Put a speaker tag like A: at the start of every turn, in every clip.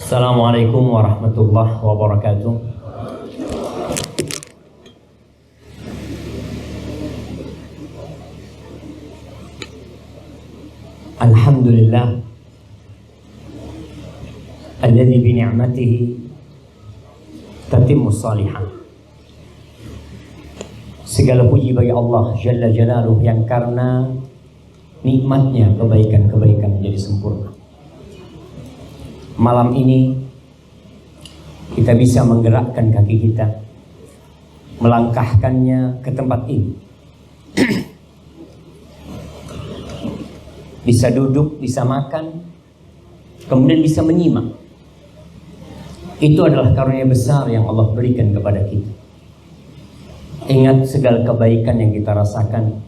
A: Assalamualaikum warahmatullahi wabarakatuh. Alhamdulillah alladzi bi ni'matihi tatimmus shalihat. Segala puji bagi Allah Jalla Jalaluhu yang karena nikmatnya kebaikan-kebaikan menjadi sempurna. Malam ini kita bisa menggerakkan kaki kita, melangkahkannya ke tempat ini. Bisa duduk, bisa makan, kemudian bisa menyimak. Itu adalah karunia besar yang Allah berikan kepada kita. Ingat segala kebaikan yang kita rasakan,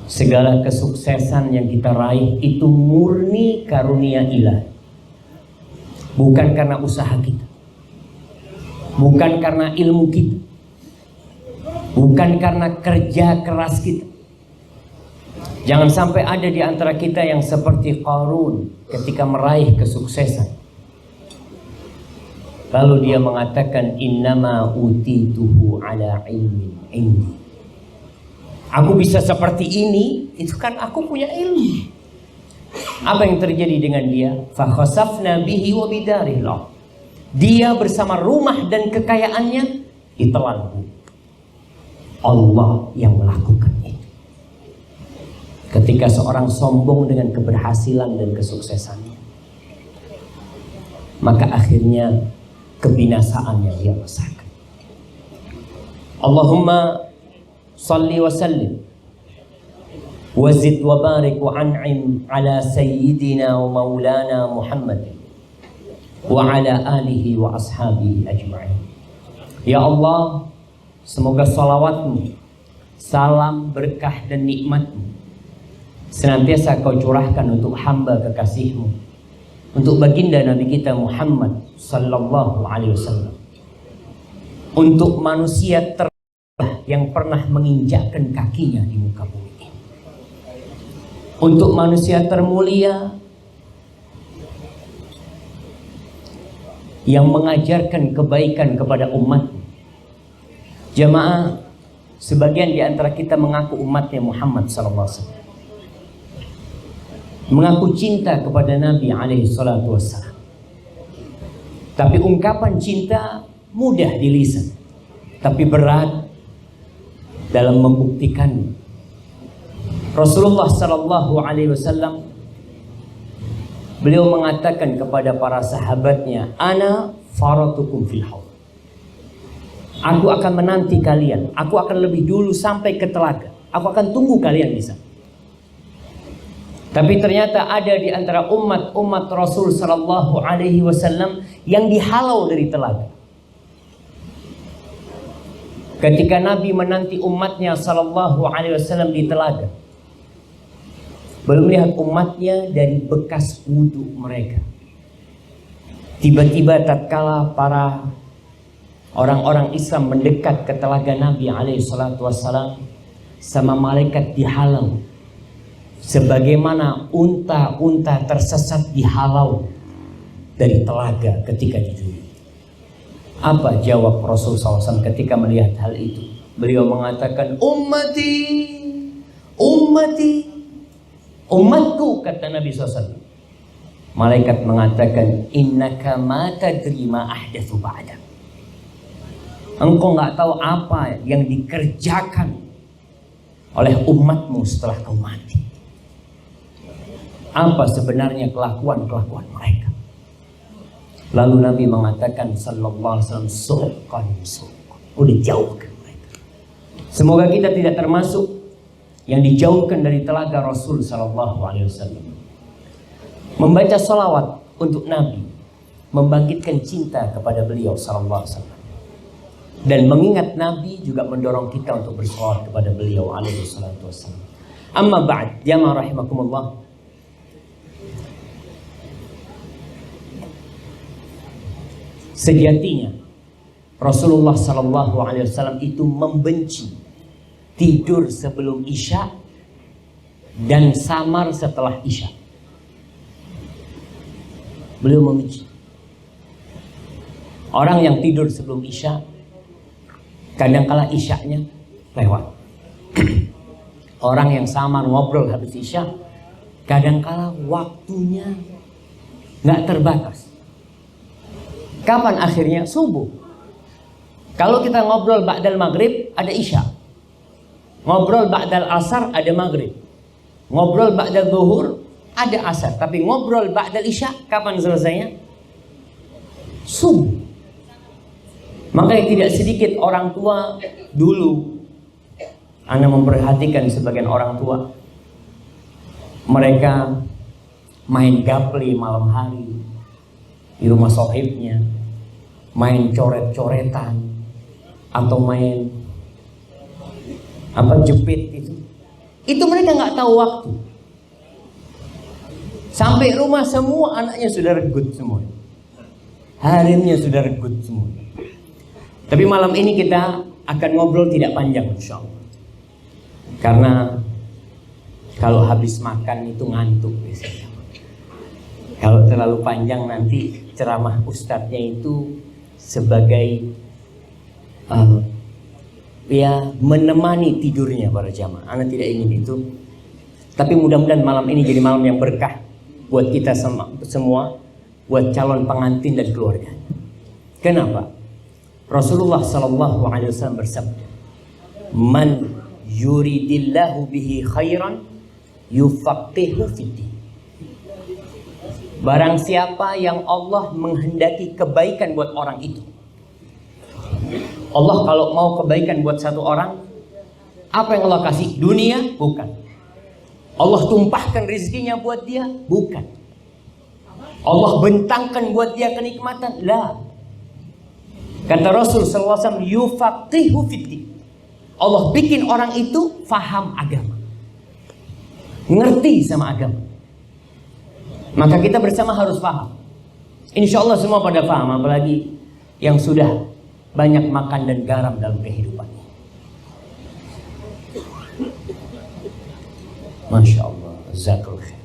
A: segala kesuksesan yang kita raih itu murni karunia ilahi. Bukan karena usaha kita, bukan karena ilmu kita, bukan karena kerja keras kita. Jangan sampai ada di antara kita yang seperti Qarun ketika meraih kesuksesan, lalu dia mengatakan innama utituhu ala ilmin indi. Aku bisa seperti ini, itu kan aku punya ilmu. Apa yang terjadi dengan dia? Fa khasafna bihi wa bidaril ardh. Dia bersama rumah dan kekayaannya ditelan. Allah yang melakukan itu. Ketika seorang sombong dengan keberhasilan dan kesuksesannya, maka akhirnya kebinasaan yang dia rasakan. Allahumma salli wa sallim wazid wa barik wa an'im ala sayyidina wa maulana Muhammad wa ala alihi wa ashabihi ajma'in. Ya Allah, semoga salawatmu, salam, berkah dan nikmatmu senantiasa kau curahkan untuk hamba kekasihmu, untuk baginda Nabi kita Muhammad sallallahu alaihi wasallam, untuk manusia terbaik yang pernah menginjakkan kakinya di muka bumi, untuk manusia termulia yang mengajarkan kebaikan kepada umat. Jamaah, sebagian di antara kita mengaku umatnya Muhammad SAW, mengaku cinta kepada Nabi alaihi salatu wassalam, tapi ungkapan cinta mudah di lisan, tapi berat dalam membuktikannya. Rasulullah sallallahu alaihi wasallam beliau mengatakan kepada para sahabatnya, ana faratukum fil haud. Aku akan menanti kalian, aku akan lebih dulu sampai ke telaga, aku akan tunggu kalian di sana. Tapi ternyata ada di antara umat Rasul sallallahu alaihi wasallam yang dihalau dari telaga. Ketika Nabi menanti umatnya sallallahu alaihi wasallam di telaga, belum melihat umatnya dari bekas wudhu mereka. Tiba-tiba tatkala para orang-orang Islam mendekat ke telaga Nabi alaihi salatu wassalam, sama malaikat dihalau, sebagaimana unta-unta tersesat dihalau dari telaga ketika di dunia. Apa jawab Rasul SAW ketika melihat hal itu? Beliau mengatakan, ummati, ummati, umatku, kata Nabi SAW. Malaikat mengatakan, innaka ma tadri ma ahdatsu ba'dak. Engkau nggak tahu apa yang dikerjakan oleh umatmu setelah kau mati. Apa sebenarnya kelakuan-kelakuan mereka? Lalu Nabi mengatakan sallallahu alaihi wasallam, suhqan suhqan. Udah jauhkan mereka. Semoga kita tidak termasuk yang dijauhkan dari telaga Rasul sallallahu alaihi wasallam. Membaca salawat untuk Nabi membangkitkan cinta kepada beliau sallallahu alaihi wasallam. Dan mengingat Nabi juga mendorong kita untuk bersalawat kepada beliau alaihi salatu wasallam. Amma ba'd, jamaah rahimakumullah. Sejatinya Rasulullah sallallahu alaihi wasallam itu membenci tidur sebelum Isya dan samar setelah Isya. Beliau membenci. Orang yang tidur sebelum isya, kadangkala isyanya lewat. Orang yang sama ngobrol habis isya, kadangkala waktunya nggak terbatas. Kapan akhirnya? Subuh. Kalau kita ngobrol ba'dal maghrib, ada isya. Ngobrol ba'dal asar, ada maghrib. Ngobrol ba'dal zuhur, ada asar. Tapi ngobrol ba'dal isya, kapan selesainya? Subuh. Makanya tidak sedikit orang tua dulu, Anda memperhatikan sebagian orang tua, mereka main gaple malam hari di rumah sohibnya, main coret-coretan, atau main jepit itu mereka nggak tahu waktu. Sampai rumah semua anaknya sudah regut semua, harimnya sudah regut semua. Tapi malam ini kita akan ngobrol tidak panjang insya Allah, karena kalau habis makan itu ngantuk biasanya. Kalau terlalu panjang nanti ceramah ustadznya itu sebagai menemani tidurnya para jamaah. Anda tidak ingin itu. Tapi mudah-mudahan malam ini jadi malam yang berkah buat kita semua, buat calon pengantin dan keluarga. Kenapa? Rasulullah sallallahu alaihi wasallam bersabda, "Man yuridillahu bihi khairan yufaqihu fiddin." Barang siapa yang Allah menghendaki kebaikan buat orang itu. Allah kalau mau kebaikan buat satu orang, apa yang Allah kasih? Dunia? Bukan. Allah tumpahkan rezekinya buat dia? Bukan. Allah bentangkan buat dia kenikmatan? La. Kata Rasul sallallahu alaihi wasallam, yufaqihu fiddin. Allah bikin orang itu faham agama, ngerti sama agama. Maka kita bersama harus paham. Insya Allah semua pada paham, apalagi yang sudah banyak makan dan garam dalam kehidupannya. Masya Allah, jazakallahu khair.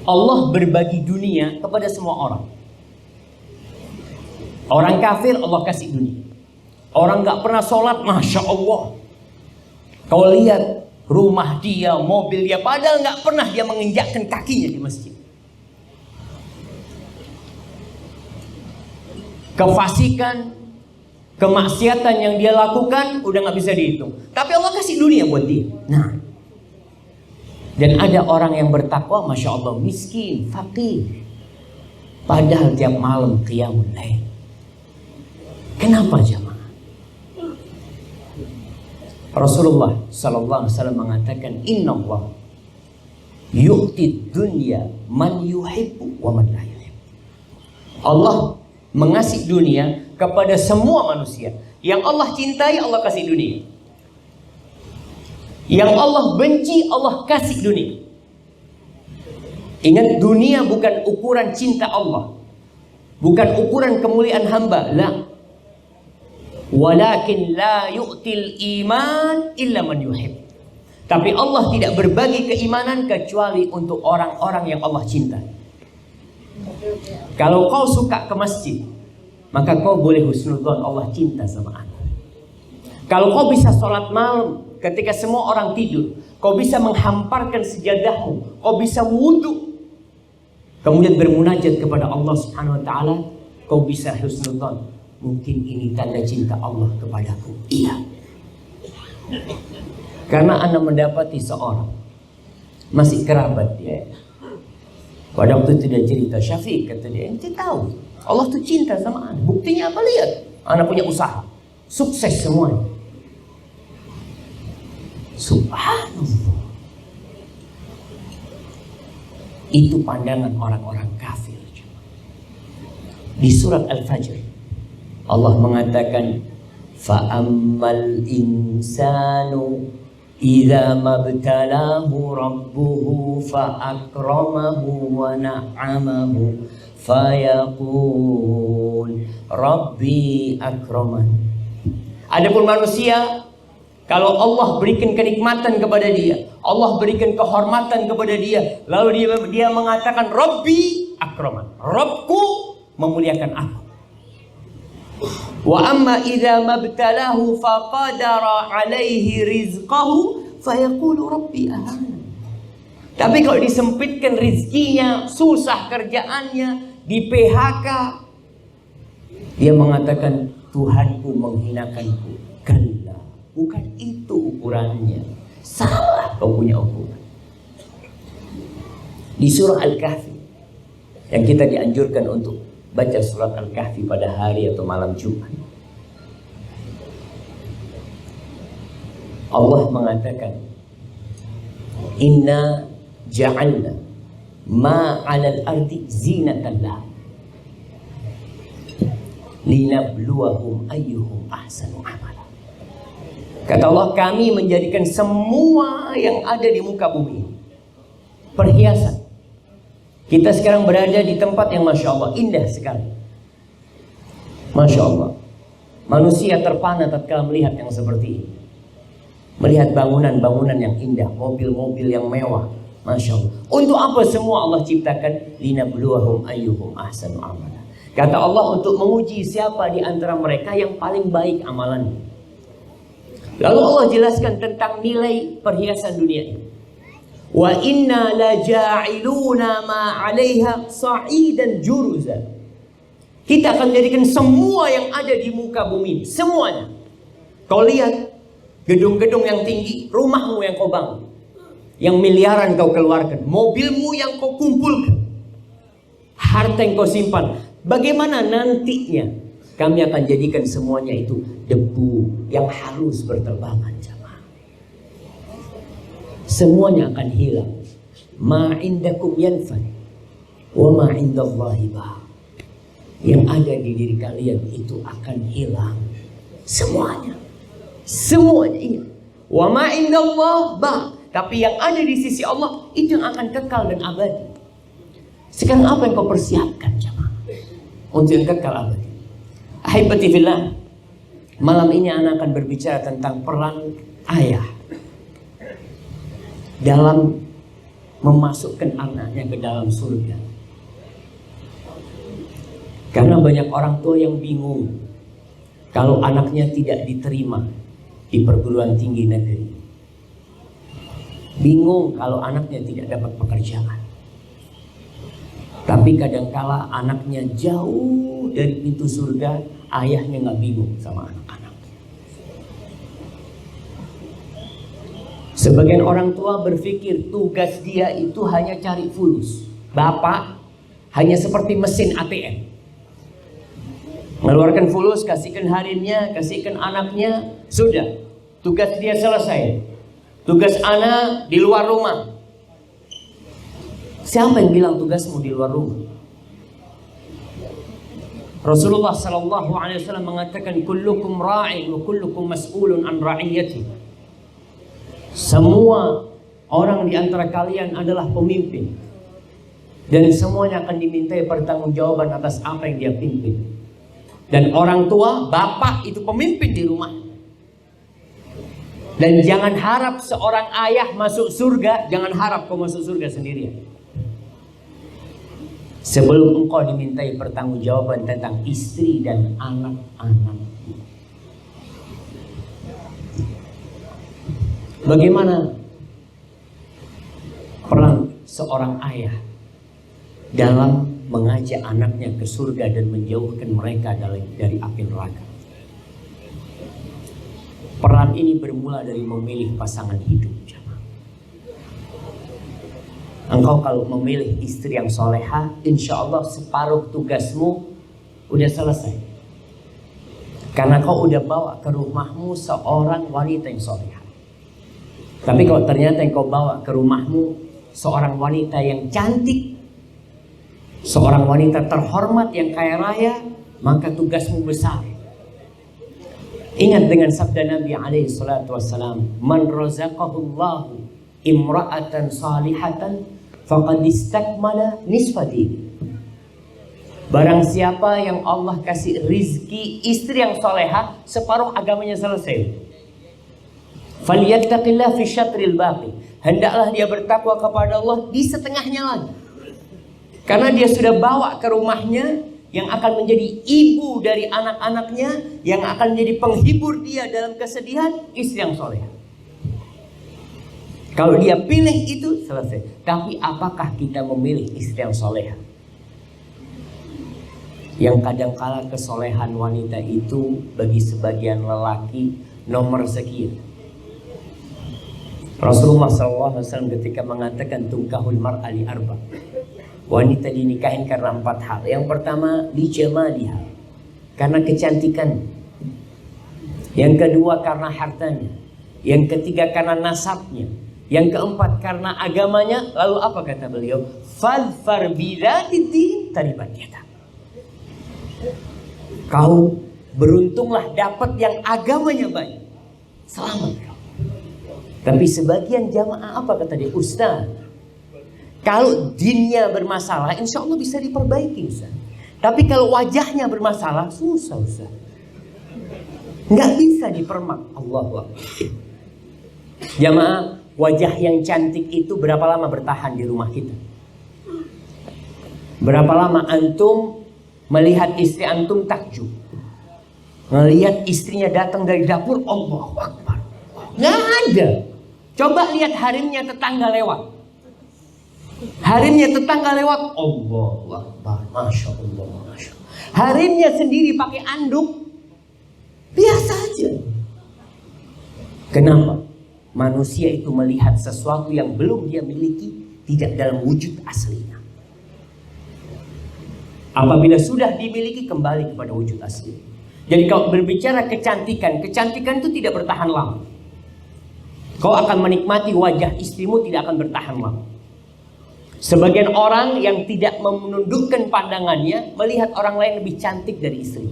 A: Allah berbagi dunia kepada semua orang. Orang kafir Allah kasih dunia. Orang gak pernah sholat, Masya Allah, kau lihat rumah dia, mobil dia, padahal gak pernah dia menginjakkan kakinya di masjid. Kefasikan, kemaksiatan yang dia lakukan udah gak bisa dihitung. Tapi Allah kasih dunia buat dia. Nah, dan ada orang yang bertakwa, Masya Allah, miskin, fakir, padahal tiap malam qiyamul lail. Kenapa jemaah? Rasulullah sallallahu alaihi wasallam mengatakan, Inna Allah yu'ti dunya man yuhibbu wa man la yuhibbu. Allah mengasih dunia kepada semua manusia. Yang Allah cintai, Allah kasih dunia. Yang Allah benci, Allah kasih dunia. Ingat, dunia bukan ukuran cinta Allah, bukan ukuran kemuliaan hamba. La. Walakin la yu'til iman illa man yuhib. Tapi Allah tidak berbagi keimanan kecuali untuk orang-orang yang Allah cintai. Kalau kau suka ke masjid, maka kau boleh husnudzon, Allah cinta sama aku. Kalau kau bisa sholat malam ketika semua orang tidur, kau bisa menghamparkan sejadahmu, kau bisa wudhu, kemudian bermunajat kepada Allah Subhanahu wa taala, kau bisa husnudzon. Mungkin ini tanda cinta Allah kepadaku. Iya. Karena Anda mendapati seorang masih kerabat dia. Pada waktu itu dia cerita, Syafiq, kata dia, ente tahu Allah tuh cinta sama Anda. Buktinya apa? Lihat, Anda punya usaha, sukses semuanya. Subhanallah. Itu pandangan orang-orang kafir. Di surat Al-Fajr Allah mengatakan, fa'ammal insanu idza mabtalahu rabbuhu fa'akramahu wa na'amahu fayaqul rabbi akraman. Adapun manusia, kalau Allah berikan kenikmatan kepada dia, Allah berikan kehormatan kepada dia, lalu dia mengatakan Rabbi akraman. Rabbku memuliakan aku. Wa amma idza mabtalahu faqadara alaihi rizqahu fayaqulu rabbi ahana. Tapi kalau disempitkan rizkinya, susah kerjaannya, di PHK, dia mengatakan Tuhanku menghinakanku. Kalla, bukan itu ukurannya. Salah kau punya ukuran. Di surah Al-Kahfi yang kita dianjurkan untuk baca surat Al-Kahfi pada hari atau malam Jumat, Allah mengatakan, Inna ja'alna ma 'alal ardi zinatan lah linabluwahum ayyuhum ahsanu amala. Kata Allah, kami menjadikan semua yang ada di muka bumi perhiasan. Kita sekarang berada di tempat yang Masya Allah indah sekali. Masya Allah, manusia terpana tatkala melihat yang seperti ini. Melihat bangunan-bangunan yang indah, mobil-mobil yang mewah. Masya Allah. Untuk apa semua Allah ciptakan? Linabluwahum ayyuhum ahsanu amala. Kata Allah, untuk menguji siapa di antara mereka yang paling baik amalannya. Lalu Allah jelaskan tentang nilai perhiasan dunia ini. Wa inna la ja'iluna ma 'alaiha sa'idan juruza. Kita akan menjadikan semua yang ada di muka bumi, semuanya. Kau lihat gedung-gedung yang tinggi, rumahmu yang kau bangun, yang miliaran kau keluarkan, mobilmu yang kau kumpulkan, harta yang kau simpan. Bagaimana nantinya kami akan jadikan semuanya itu debu yang halus berterbangan, jemaah. Semuanya akan hilang. Ma indakum yanfad wa ma indallahi baq. Yang ada di diri kalian itu akan hilang semuanya. Semuanya ingat. Wa ma indallah baq. Tapi yang ada di sisi Allah itu yang akan kekal dan abadi. Sekarang apa yang kau persiapkan, jemaah, untuk yang kekal abadi? Ahibati fillah, malam ini anak akan berbicara tentang peran ayah dalam memasukkan anaknya ke dalam surga. Karena banyak orang tua yang bingung kalau anaknya tidak diterima di perguruan tinggi negeri. Bingung kalau anaknya tidak dapat pekerjaan. Tapi kadangkala anaknya jauh dari pintu surga, ayahnya nggak bingung sama anak-anak. Sebagian orang tua berpikir tugas dia itu hanya cari fulus. Bapak hanya seperti mesin ATM. Mengeluarkan fulus, kasihkan harimnya, kasihkan anaknya, sudah. Tugas dia selesai. Tugas anak di luar rumah. Siapa yang bilang tugasmu di luar rumah? Rasulullah sallallahu alaihi wasallam mengatakan, kullukum ra'in wa kullukum mas'ulun an ra'iyati. Semua orang di antara kalian adalah pemimpin, dan semuanya akan dimintai pertanggungjawaban atas apa yang dia pimpin. Dan orang tua, bapak itu pemimpin di rumah. Dan jangan harap seorang ayah masuk surga, jangan harap kau masuk surga sendirian. Sebelum engkau dimintai pertanggungjawaban tentang istri dan anak-anak. Bagaimana peran seorang ayah dalam mengajak anaknya ke surga dan menjauhkan mereka dari api neraka? Peran ini bermula dari memilih pasangan hidup. Engkau kalau memilih istri yang soleha, insya Allah separuh tugasmu udah selesai. Karena kau udah bawa ke rumahmu seorang wanita yang soleha. Tapi kalau ternyata yang kau bawa ke rumahmu seorang wanita yang cantik, seorang wanita terhormat yang kaya raya, maka tugasmu besar. Ingat dengan sabda Nabi alaihi salatu wassalam, man razaqahullahu imra'atan salihatan faqad istakmala nisfa din. Barang siapa yang Allah kasih rizki istri yang soleha, separuh agamanya selesai. Falyattaqillah fi syatril baqi. Hendaklah dia bertakwa kepada Allah di setengahnya lagi. Karena dia sudah bawa ke rumahnya yang akan menjadi ibu dari anak-anaknya, yang akan menjadi penghibur dia dalam kesedihan, istri yang soleh. Kalau dia pilih itu, selesai. Tapi apakah kita memilih istri yang soleh? Yang kadangkala kesolehan wanita itu bagi sebagian lelaki nomor sekian. Rasulullah SAW ketika mengatakan tungkahul mar'a li arba. Wanita dinikahin karena 4 hal. Yang pertama, li jamaliha, karena kecantikan. Yang kedua, karena hartanya. Yang ketiga, karena nasabnya. Yang keempat, karena agamanya. Lalu apa kata beliau? Fadfar bidzatid taribat yadak. Kau beruntunglah dapat yang agamanya baik. Selamat kau. Tapi sebagian jamaah apa kata dia? Ustaz, kalau dinnya bermasalah, insya Allah bisa diperbaiki, Ustaz. Tapi kalau wajahnya bermasalah, susah, Ustaz. Nggak bisa dipermak. Allahu Akbar. Jamaah, wajah yang cantik itu berapa lama bertahan di rumah kita? Berapa lama antum melihat istri antum takjub? Melihat istrinya datang dari dapur, Allahu Akbar. Nggak ada. Coba lihat harimnya tetangga lewat. Harimnya tetangga lewat, Allahu Akbar, Masya Allah, Masya Allah. Harimnya sendiri pakai anduk, biasa aja. Kenapa? Manusia itu melihat sesuatu yang belum dia miliki tidak dalam wujud aslinya. Apabila sudah dimiliki, kembali kepada wujud asli. Jadi kalau berbicara kecantikan, kecantikan itu tidak bertahan lama. Kau akan menikmati wajah istrimu, tidak akan bertahan lama. Sebagian orang yang tidak menundukkan pandangannya melihat orang lain lebih cantik dari istri.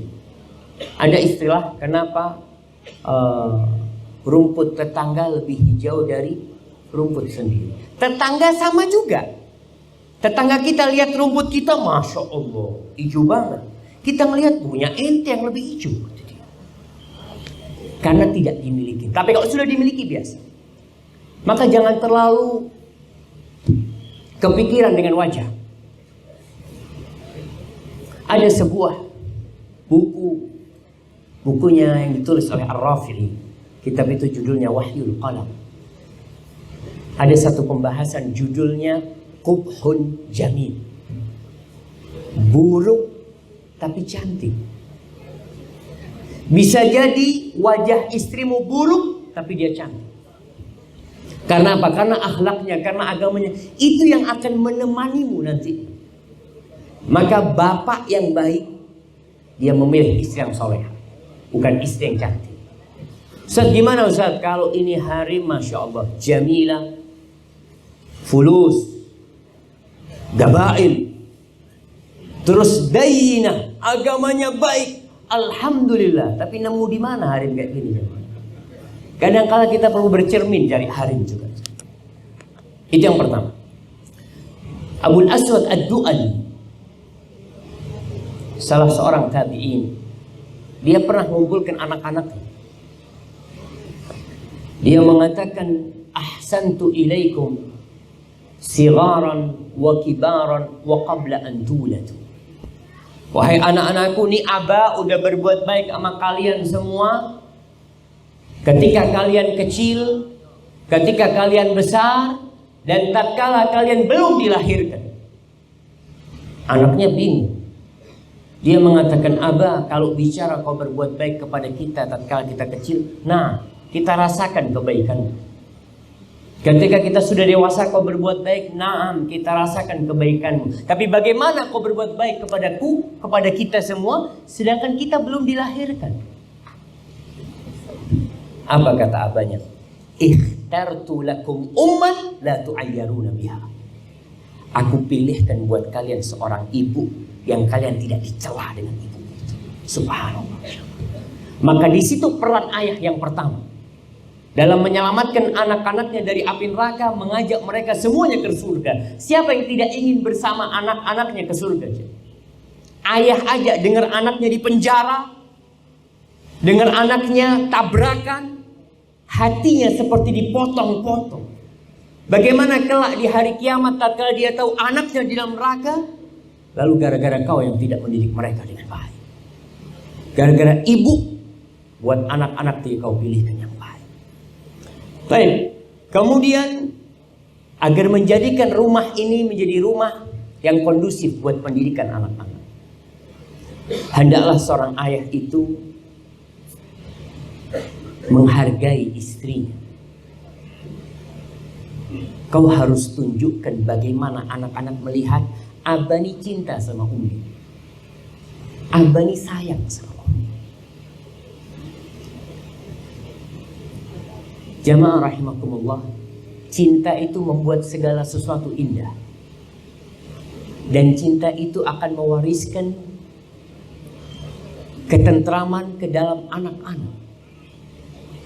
A: Ada istilah, kenapa rumput tetangga lebih hijau dari rumput sendiri. Tetangga sama juga. Tetangga kita lihat rumput kita, Masya Allah, hijau banget. Kita melihat punya ente yang lebih hijau. Karena tidak dimiliki. Tapi kalau sudah dimiliki biasa. Maka jangan terlalu kepikiran dengan wajah. Ada sebuah bukunya yang ditulis oleh Ar-Rafi'i. Kitab itu judulnya Wahyul Qalam. Ada satu pembahasan judulnya Qubhun Jamil. Buruk tapi cantik. Bisa jadi wajah istrimu buruk tapi dia cantik. Karena apa? Karena akhlaknya, karena agamanya. Itu yang akan menemanimu nanti. Maka bapak yang baik, dia memilih istri yang soleh, bukan istri yang cantik. Ustaz, gimana Ustaz? Kalau ini hari Masya Allah, Jamilah, fulus, gabail, terus dayinah, agamanya baik, Alhamdulillah. Tapi nemu di mana harim kayak gini? Kadang-kala kita perlu bercermin cari harim juga. Itu yang pertama. Abul Aswad Ad-Du'ali, salah seorang tabi'in, dia pernah mengumpulkan anak-anaknya. Dia mengatakan, ahsantu ilaikum sigaran wa kibaran wa qabla an tuladu. Wahai anak-anakku, ni Aba udah berbuat baik sama kalian semua. Ketika kalian kecil, ketika kalian besar, dan tatkala kalian belum dilahirkan. Anaknya bingung. Dia mengatakan, Aba, kalau bicara kau berbuat baik kepada kita tatkala kita kecil, nah, kita rasakan kebaikan. Ketika kita sudah dewasa kau berbuat baik, naam, kita rasakan kebaikanmu. Tapi bagaimana kau berbuat baik kepadaku, kepada kita semua, sedangkan kita belum dilahirkan? Apa kata abahnya? Ikhtartu lakum umman la tu'ayyaruna biha. Aku pilihkan buat kalian seorang ibu yang kalian tidak dicela dengan ibu. Subhanallah. Maka di situ peran ayah yang pertama dalam menyelamatkan anak-anaknya dari api neraka, mengajak mereka semuanya ke surga. Siapa yang tidak ingin bersama anak-anaknya ke surga? Ayah aja dengar anaknya di penjara, dengar anaknya tabrakan, hatinya seperti dipotong-potong. Bagaimana kelak di hari kiamat tatkala dia tahu anaknya di dalam neraka, Lalu gara-gara kau yang tidak mendidik mereka dengan baik. Gara-gara ibu buat anak-anak tidak kau pilihkan yang baik. Baik. Kemudian agar menjadikan rumah ini menjadi rumah yang kondusif buat pendidikan anak-anak, hendaklah seorang ayah itu menghargai istrinya. Kau harus tunjukkan bagaimana anak-anak melihat Abah ini cinta sama Umi, Abah ini sayang sama Umi. Jamaah rahimakumullah, cinta itu membuat segala sesuatu indah. Dan cinta itu akan mewariskan ketentraman ke dalam anak-anak.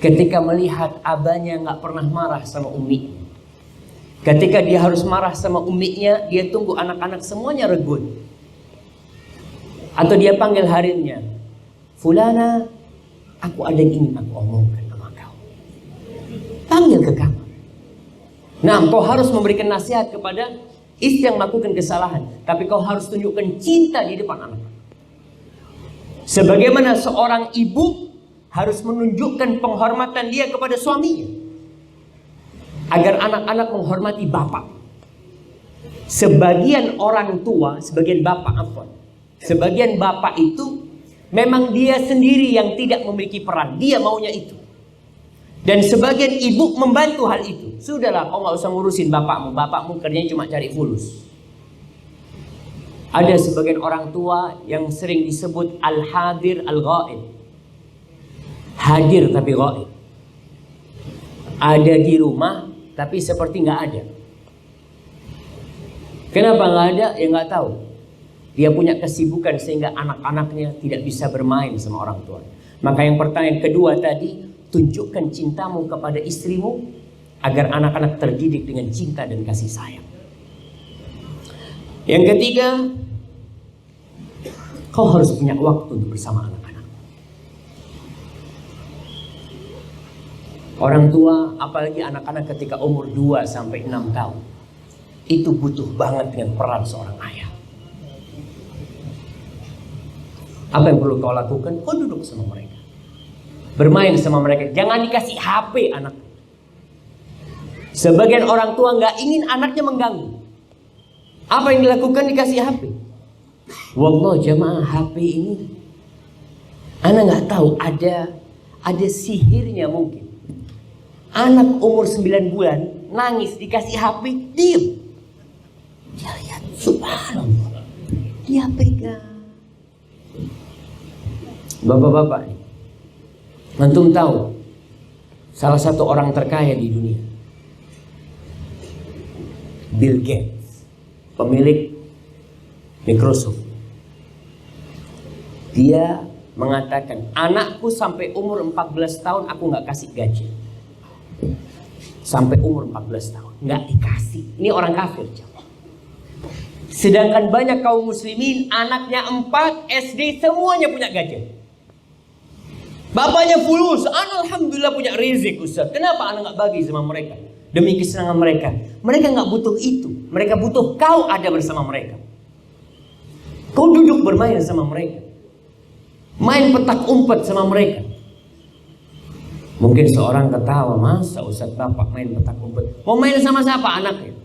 A: Ketika melihat abahnya nggak pernah marah sama Umi, ketika dia harus marah sama uminya, dia tunggu anak-anak semuanya regut. Atau dia panggil harimnya, Fulana, aku ada yang ingin aku omongkan sama kau. Panggil ke kamar. Nah, kau harus memberikan nasihat kepada istri yang melakukan kesalahan, tapi kau harus tunjukkan cinta di depan anak. Sebagaimana seorang ibu harus menunjukkan penghormatan dia kepada suaminya, agar anak-anak menghormati bapak. Sebagian orang tua, sebagian bapak itu memang dia sendiri yang tidak memiliki peran, dia maunya itu. Dan sebagian ibu membantu hal itu. Sudahlah, kau nggak usah ngurusin bapakmu kerjanya cuma cari fulus. Ada sebagian orang tua yang sering disebut al-hadir al-ghaib, hadir tapi ghaib. Ada di rumah tapi seperti nggak ada. Kenapa nggak ada? Ya nggak tahu. Dia punya kesibukan sehingga anak-anaknya tidak bisa bermain sama orang tua. Maka yang pertanyaan kedua tadi, tunjukkan cintamu kepada istrimu agar anak-anak terdidik dengan cinta dan kasih sayang. Yang ketiga, kau harus punya waktu untuk bersama anak-anak. Orang tua, apalagi anak-anak ketika umur 2 sampai 6 tahun, itu butuh banget dengan peran seorang ayah. Apa yang perlu kau lakukan? Kau duduk sama mereka, bermain sama mereka. Jangan dikasih HP anak. Sebagian orang tua nggak ingin anaknya mengganggu. Apa yang dilakukan? Dikasih HP. Wallah jamaah, HP ini anak nggak tahu ada sihirnya mungkin. Anak umur 9 bulan nangis dikasih HP, diem. Dia lihat, subhanallah, dia pegang. Bapak-bapak, antum tahu salah satu orang terkaya di dunia, Bill Gates, pemilik Microsoft. Dia mengatakan, anakku sampai umur 14 tahun aku nggak kasih gaji. Sampai umur 14 tahun nggak dikasih. Ini orang kafir. Sedangkan banyak kaum muslimin anaknya 4 SD semuanya punya gadget. Bapaknya fulus, alhamdulillah punya rezeki Ustaz. Kenapa anak nggak bagi sama mereka? Demi kesenangan mereka. Mereka nggak butuh itu. Mereka butuh kau ada bersama mereka. Kau duduk bermain sama mereka, main petak umpet sama mereka. Mungkin seorang ketawa, masa Ustaz bapak main petak umpet? Mau main sama siapa anaknya?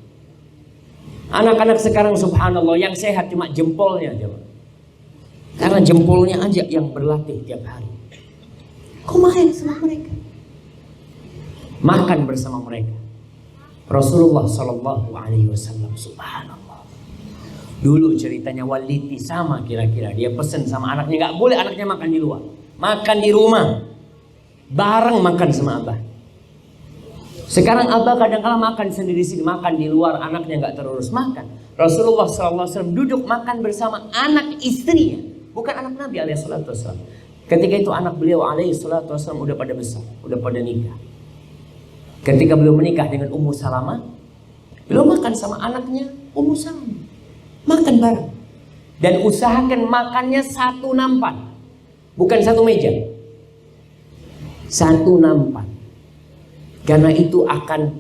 A: Anak-anak sekarang subhanallah yang sehat cuma jempolnya aja. Karena jempolnya aja yang berlatih tiap hari. Kau main sama mereka, makan bersama mereka. Rasulullah Shallallahu Alaihi Wasallam, subhanallah. Dulu ceritanya Walidi sama kira-kira. Dia pesen sama anaknya, nggak boleh anaknya makan di luar, makan di rumah, bareng makan sama abah. Sekarang abah kadang-kala makan sendiri sini, makan di luar, anaknya nggak terurus makan. Rasulullah SAW duduk makan bersama anak istrinya, bukan anak Nabi alaihissalam. Ketika itu anak beliau alaihissalam udah pada besar, udah pada nikah. Ketika beliau menikah dengan Ummu Salamah, beliau makan sama anaknya Ummu Salamah, makan bareng. Dan usahakan makannya satu nampan, bukan satu meja, satu nampan. Karena itu akan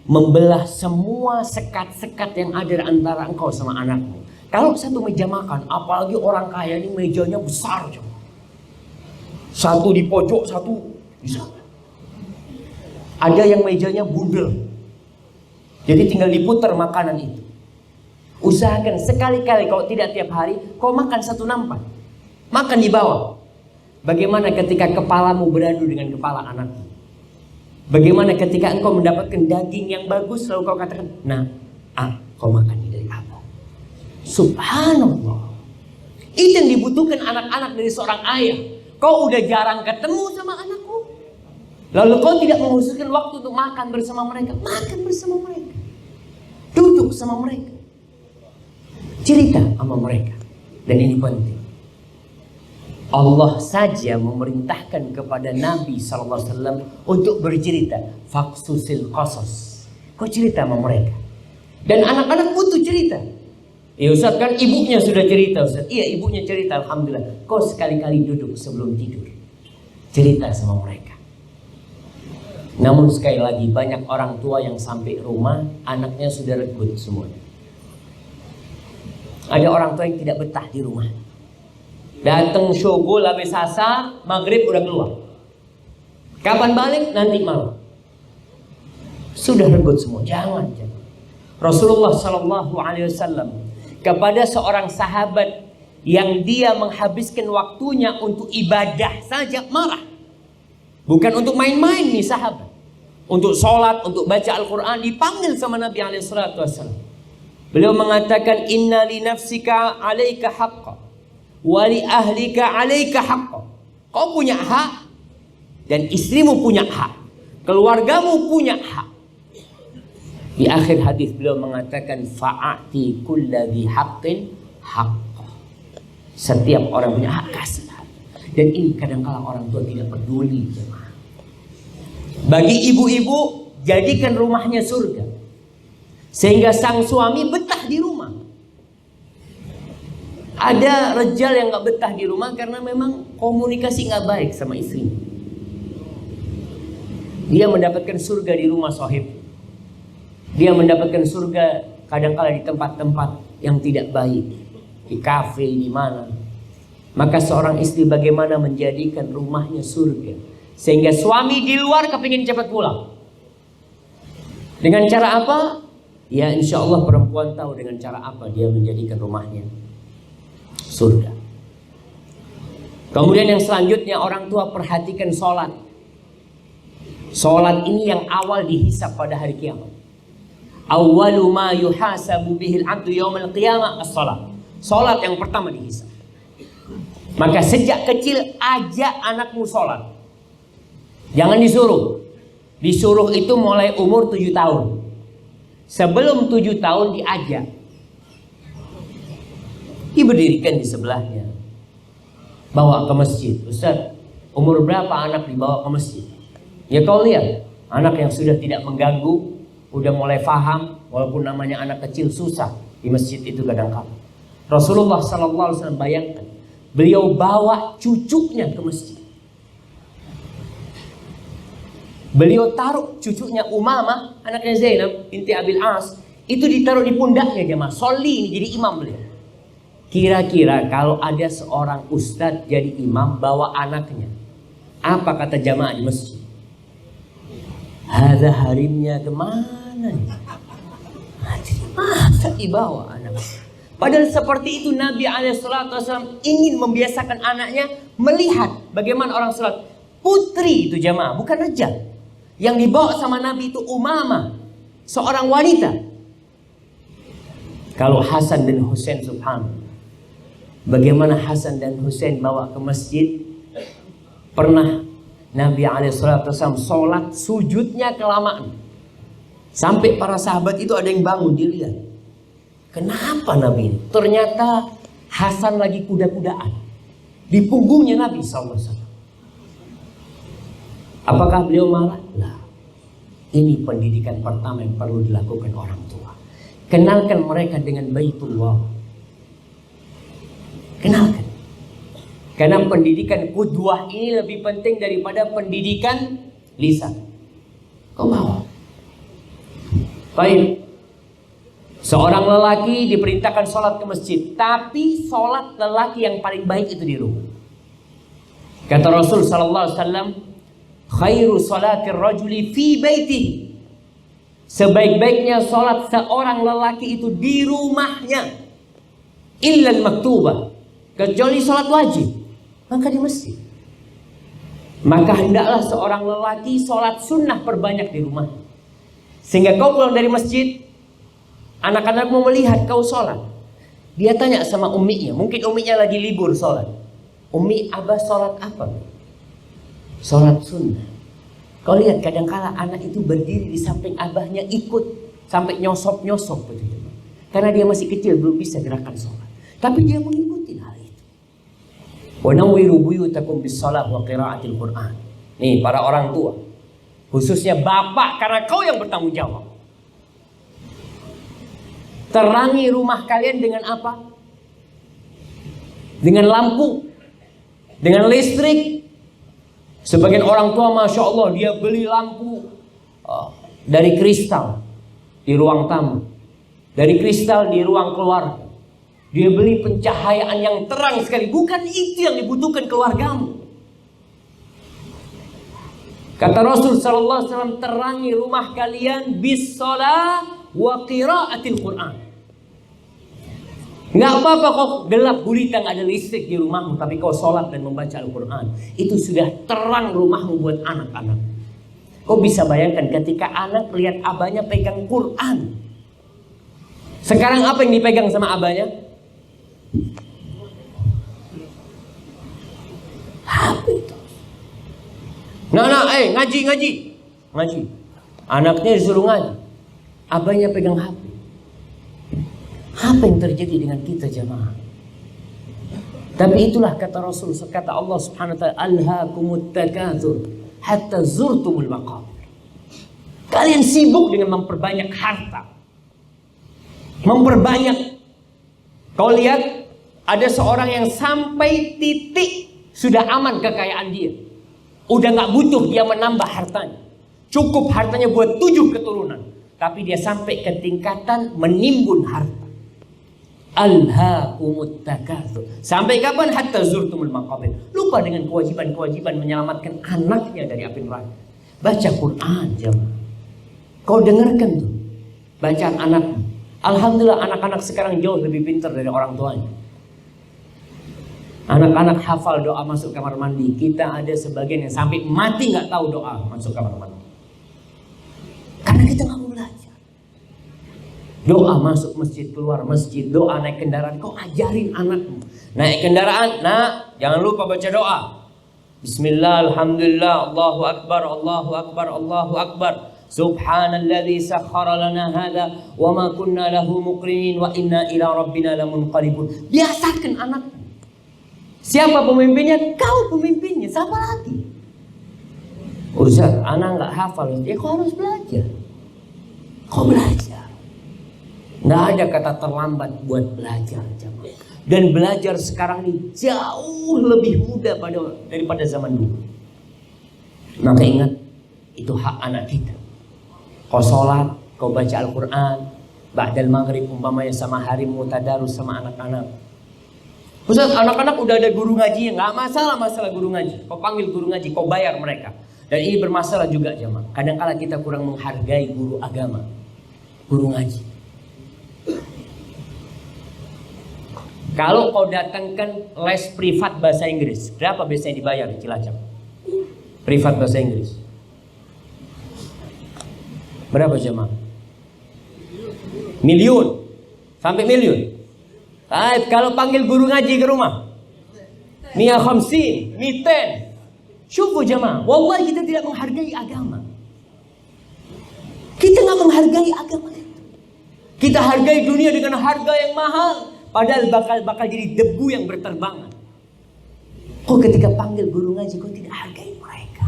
A: membelah semua sekat-sekat yang ada antara engkau sama anakmu. Kalau satu meja makan, apalagi orang kaya ini mejanya besar, satu di pojok, satu di sana. Ada yang mejanya bundel, jadi tinggal diputar makanan itu. Usahakan sekali-kali, kalau tidak tiap hari, kau makan satu nampan, makan di bawah. Bagaimana ketika kepalamu beradu dengan kepala anakmu? Bagaimana ketika engkau mendapatkan daging yang bagus, lalu kau katakan, nah, kau makan ini dari apa? Subhanallah. Itu yang dibutuhkan anak-anak dari seorang ayah. Kau udah jarang ketemu sama anakku, lalu kau tidak mengkhususkan waktu untuk makan bersama mereka. Makan bersama mereka, duduk sama mereka, cerita sama mereka. Dan ini penting. Allah saja memerintahkan kepada Nabi SAW untuk bercerita. Faksusil qasas. Kau cerita sama mereka. Dan anak-anak butuh cerita. Ya Ustaz, kan ibunya sudah cerita Ustaz. Iya, ibunya cerita, alhamdulillah. Kau sekali-kali duduk sebelum tidur, cerita sama mereka. Namun sekali lagi, banyak orang tua yang sampai rumah, anaknya sudah regut semuanya. Ada orang tua yang tidak betah di rumah. Datang syogol habis asar, maghrib udah keluar. Kapan balik? Nanti malam. Sudah regut semua. Jangan. Rasulullah SAW kepada seorang sahabat yang dia menghabiskan waktunya untuk ibadah saja marah. Bukan untuk main-main nih sahabat. Untuk sholat, untuk baca Al-Quran, dipanggil sama Nabi SAW. Beliau mengatakan, inna li nafsika alaika haqqa wali ahlika alaika haqqa. Kau punya hak dan istrimu punya hak, keluargamu punya hak. Di akhir hadis beliau mengatakan fa'ati kulladzi haqqin haqqa. Setiap orang punya hak, kasih hak. Dan ini kadang-kala orang tua tidak peduli. Bagi ibu-ibu, jadikan rumahnya surga, sehingga sang suami betah di rumah. Ada rejal yang gak betah di rumah karena memang komunikasi gak baik sama istrinya. Dia mendapatkan surga di rumah sahib. Dia mendapatkan surga kadang-kala di tempat-tempat yang tidak baik, di kafe, di mana. Maka seorang istri bagaimana menjadikan rumahnya surga, sehingga suami di luar kepingin cepat pulang. Dengan cara apa? Ya insya Allah perempuan tahu dengan cara apa dia menjadikan rumahnya surga. Kemudian yang selanjutnya, orang tua perhatikan sholat. Sholat ini yang awal dihisab pada hari kiamat. Awwalu ma yuhasabu bihil abdu yawmal qiyamah as-sholat. Sholat yang pertama dihisab. Maka sejak kecil ajak anakmu sholat. Jangan disuruh. Disuruh itu mulai umur 7 tahun. Sebelum 7 tahun diajak. Diberdirikan di sebelahnya, bawa ke masjid. Ustaz, umur berapa anak dibawa ke masjid? Ya kau lihat, anak yang sudah tidak mengganggu, udah mulai faham, walaupun namanya anak kecil susah di masjid itu kadang-kadang. Rasulullah SAW bayangkan, beliau bawa cucunya ke masjid. Beliau taruh cucunya Umamah, anaknya Zainab binti Abil As, itu ditaruh di pundaknya jemaah. Soli ini jadi imam beliau. Kira-kira kalau ada seorang ustadz jadi imam bawa anaknya, apa kata jamaah di masjid? Hadza harimnya kemana nih? Masa dibawa anak? Padahal seperti itu Nabi SAW ingin membiasakan anaknya melihat bagaimana orang sholat. Putri itu jamaah, bukan rejal. Yang dibawa sama Nabi itu Umamah, seorang wanita. Kalau Hasan dan Husain, subhanallah, bagaimana Hasan dan Husain bawa ke masjid. Pernah Nabi SAW sholat sujudnya kelamaan, sampai para sahabat itu ada yang bangun dilihat. Kenapa Nabi ini? Ternyata Hasan lagi kuda-kudaan di punggungnya Nabi SAW. Apakah beliau marah? Nah, ini pendidikan pertama yang perlu dilakukan orang tua. Kenalkan mereka dengan Baitullah. Kenalkan. Karena pendidikan qudwah ini lebih penting daripada pendidikan lisan. Kau mau? Baik. Seorang lelaki diperintahkan sholat ke masjid, tapi sholat lelaki yang paling baik itu di rumah. Kata Rasul sallallahu alaihi wasallam, khairu sholatir rajuli fi baitihi. Sebaik-baiknya sholat seorang lelaki itu di rumahnya. Illal maktubah, kecuali sholat wajib, maka di masjid. Maka hendaklah seorang lelaki sholat sunnah perbanyak di rumah, sehingga kau pulang dari masjid, anak-anak mau melihat kau sholat. Dia tanya sama umminya, mungkin umminya lagi libur sholat. Ummi, abah sholat apa? Sholat sunnah. Kau lihat kadang-kala anak itu berdiri di samping abahnya, ikut sampai nyosop-nyosop begitu. Karena dia masih kecil, belum bisa gerakan sholat. Tapi dia mengikuti hal itu. Wa nawwiru buyutakum bis-shalah wa qiraatil Qur'an. Nih para orang tua, khususnya bapak, karena kau yang bertanggung jawab. Terangi rumah kalian dengan apa? Dengan lampu, dengan listrik. Sebagian orang tua, masya Allah, dia beli lampu dari kristal di ruang tamu, dari kristal di ruang keluarga. Dia beli pencahayaan yang terang sekali. Bukan itu yang dibutuhkan keluargamu. Kata Rasul sallallahu alaihi wasallam, terangi rumah kalian bis shalah wa qiraatil Qur'an. Nggak apa-apa kok gelap gulita, nggak ada listrik di rumahmu, tapi kau sholat dan membaca Al-Quran. Itu sudah terang rumahmu buat anak-anak. Kau bisa bayangkan ketika anak lihat abahnya pegang Quran. Sekarang apa yang dipegang sama abahnya? HP itu. Nah, ngaji. Anaknya disuruh ngaji, abahnya pegang HP. Apa yang terjadi dengan kita jamaah? Tapi itulah kata Rasul, kata Allah Subhanahu wa taala, alhaakumut takatsur hatta zurtumul maqabir. Kalian sibuk dengan memperbanyak harta, memperbanyak. Kau lihat ada seorang yang sampai titik sudah aman kekayaan dia, udah nggak butuh dia menambah hartanya, cukup hartanya buat 7 keturunan, tapi dia sampai ke tingkatan menimbun harta. Alhaakumut takatsur. Sampai kapan? Hatta zurtumul maqabir. Lupa dengan kewajiban-kewajiban menyelamatkan anaknya dari api neraka. Baca Quran jemaah. Kau dengarkan tuh bacaan anakmu. Alhamdulillah anak-anak sekarang jauh lebih pintar dari orang tuanya. Anak-anak hafal doa masuk kamar mandi. Kita ada sebagian yang sampai mati nggak tahu doa masuk kamar mandi. Karena kita nggak mau belajar. Doa masuk masjid, keluar masjid, doa naik kendaraan. Kau ajarin anakmu. Naik kendaraan, nah jangan lupa baca doa. Bismillah, alhamdulillah, Allahu akbar, Allahu akbar, Allahu akbar. Subhanalladzi sakhkhara lana hadza wa ma kunna lahu muqrinin wa inna ila rabbina lamunqalibun. Biasakan anakmu. Siapa pemimpinnya? Kau pemimpinnya. Siapa lagi? Ustaz, anak nggak hafal. Ya kau harus belajar. Kau belajar. Nggak ada kata terlambat buat belajar jemaah. Dan belajar sekarang ini jauh lebih mudah daripada zaman dulu. Maka ingat, itu hak anak kita. Kau sholat, kau baca Al-Quran, ba'dal maghrib umpamanya sama hari mutadarus sama anak-anak. Ustaz, anak-anak udah ada guru ngaji, nggak masalah guru ngaji. Kau panggil guru ngaji, kau bayar mereka. Dan ini bermasalah juga jemaah. Kadang-kala kita kurang menghargai guru agama, guru ngaji. Kalau kau datangkan les privat bahasa Inggris, berapa biasanya dibayar di Cilacap? Privat bahasa Inggris. Berapa jemaah? Miliun. Sampai miliun. Kalau panggil guru ngaji ke rumah, 150, 200. Syukur jemaah. Wallahi kita tidak menghargai agama. Kita nggak menghargai agama itu. Kita hargai dunia dengan harga yang mahal. Padahal bakal jadi debu yang berterbangan. Kok ketika panggil guru ngaji kok tidak hargai mereka?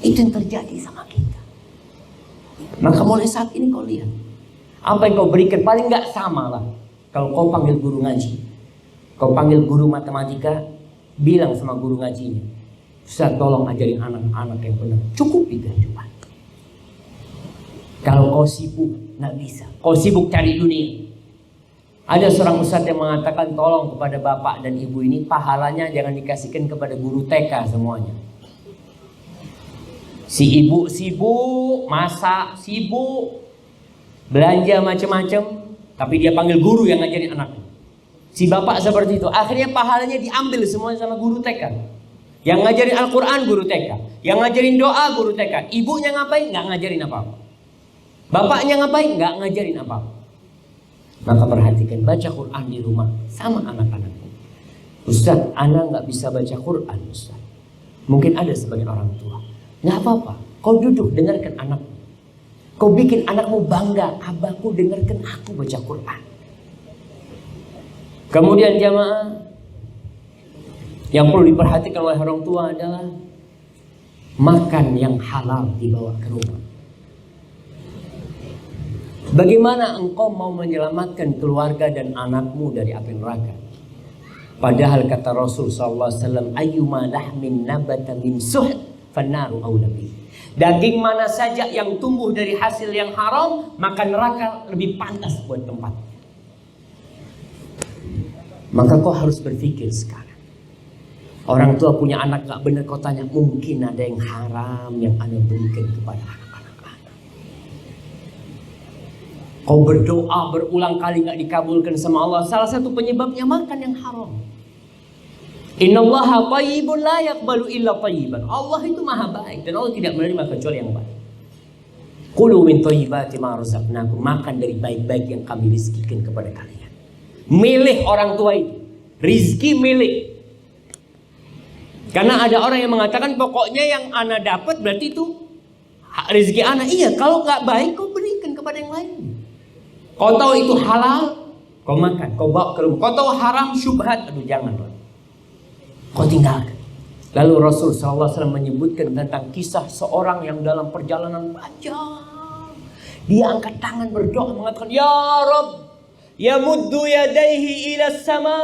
A: Itu yang terjadi sama kita. Maka mulai saat ini kau lihat, apa yang kau berikan paling nggak sama lah. Kalau kau panggil guru ngaji, kau panggil guru matematika, bilang sama guru ngajinya, Ustaz tolong ajarin anak-anak yang benar. Cukupi kehidupan. Kalau kau sibuk, nggak bisa. Kau sibuk cari dunia. Ada seorang ustadz yang mengatakan, tolong kepada bapak dan ibu ini, pahalanya jangan dikasihkan kepada guru TK semuanya. Si ibu sibuk, masak, sibuk, belanja macam-macam, tapi dia panggil guru yang ngajarin anaknya. Si bapak seperti itu, akhirnya pahalanya diambil semuanya sama guru TK. Yang ngajarin Al-Quran guru TK, yang ngajarin doa guru TK. Ibunya ngapain? Nggak ngajarin apa-apa. Bapaknya ngapain? Nggak ngajarin apa-apa. Maka perhatikan, baca Quran di rumah sama anak-anakmu. Ustaz, anak nggak bisa baca Quran, Ustaz. Mungkin ada sebagian orang tua. Nggak apa-apa, kau duduk dengarkan anakmu. Kau bikin anakmu bangga, abahku dengarkan aku baca Quran. Kemudian jamaah, yang perlu diperhatikan oleh orang tua adalah makan yang halal dibawa ke rumah. Bagaimana engkau mau menyelamatkan keluarga dan anakmu dari api neraka? Padahal kata Rasul SAW, ayyuma lahmin nabata min suhd fannaru aula bih. Daging mana saja yang tumbuh dari hasil yang haram, maka neraka lebih pantas buat tempat. Maka kau harus berpikir sekarang. Orang tua punya anak gak benar, kau tanya, mungkin ada yang haram yang Anda berikan kepada anak. Kau berdoa berulang kali gak dikabulkan sama Allah. Salah satu penyebabnya makan yang haram. Innallaha thayyibun la yaqbalu illa thayyiban. Allah itu maha baik dan Allah tidak menerima kecuali yang baik. Kulu min thayyibati ma razaqnakum. Makan dari baik-baik yang kami rizkikan kepada kalian. Milih orang tua itu. Rizki milih. Karena ada orang yang mengatakan pokoknya yang ana dapat berarti itu rizki ana. Iya, kalau gak baik kau berikan kepada yang lain. Kau tahu itu halal, kau makan, kau bawa ke rumah. Kau tahu haram, syubhat, aduh jangan. Kau tinggalkan. Lalu Rasul SAW menyebutkan tentang kisah seorang yang dalam perjalanan panjang. Dia angkat tangan berdoa mengatakan, Ya Rabb, yamuddu yadaihi ila sama,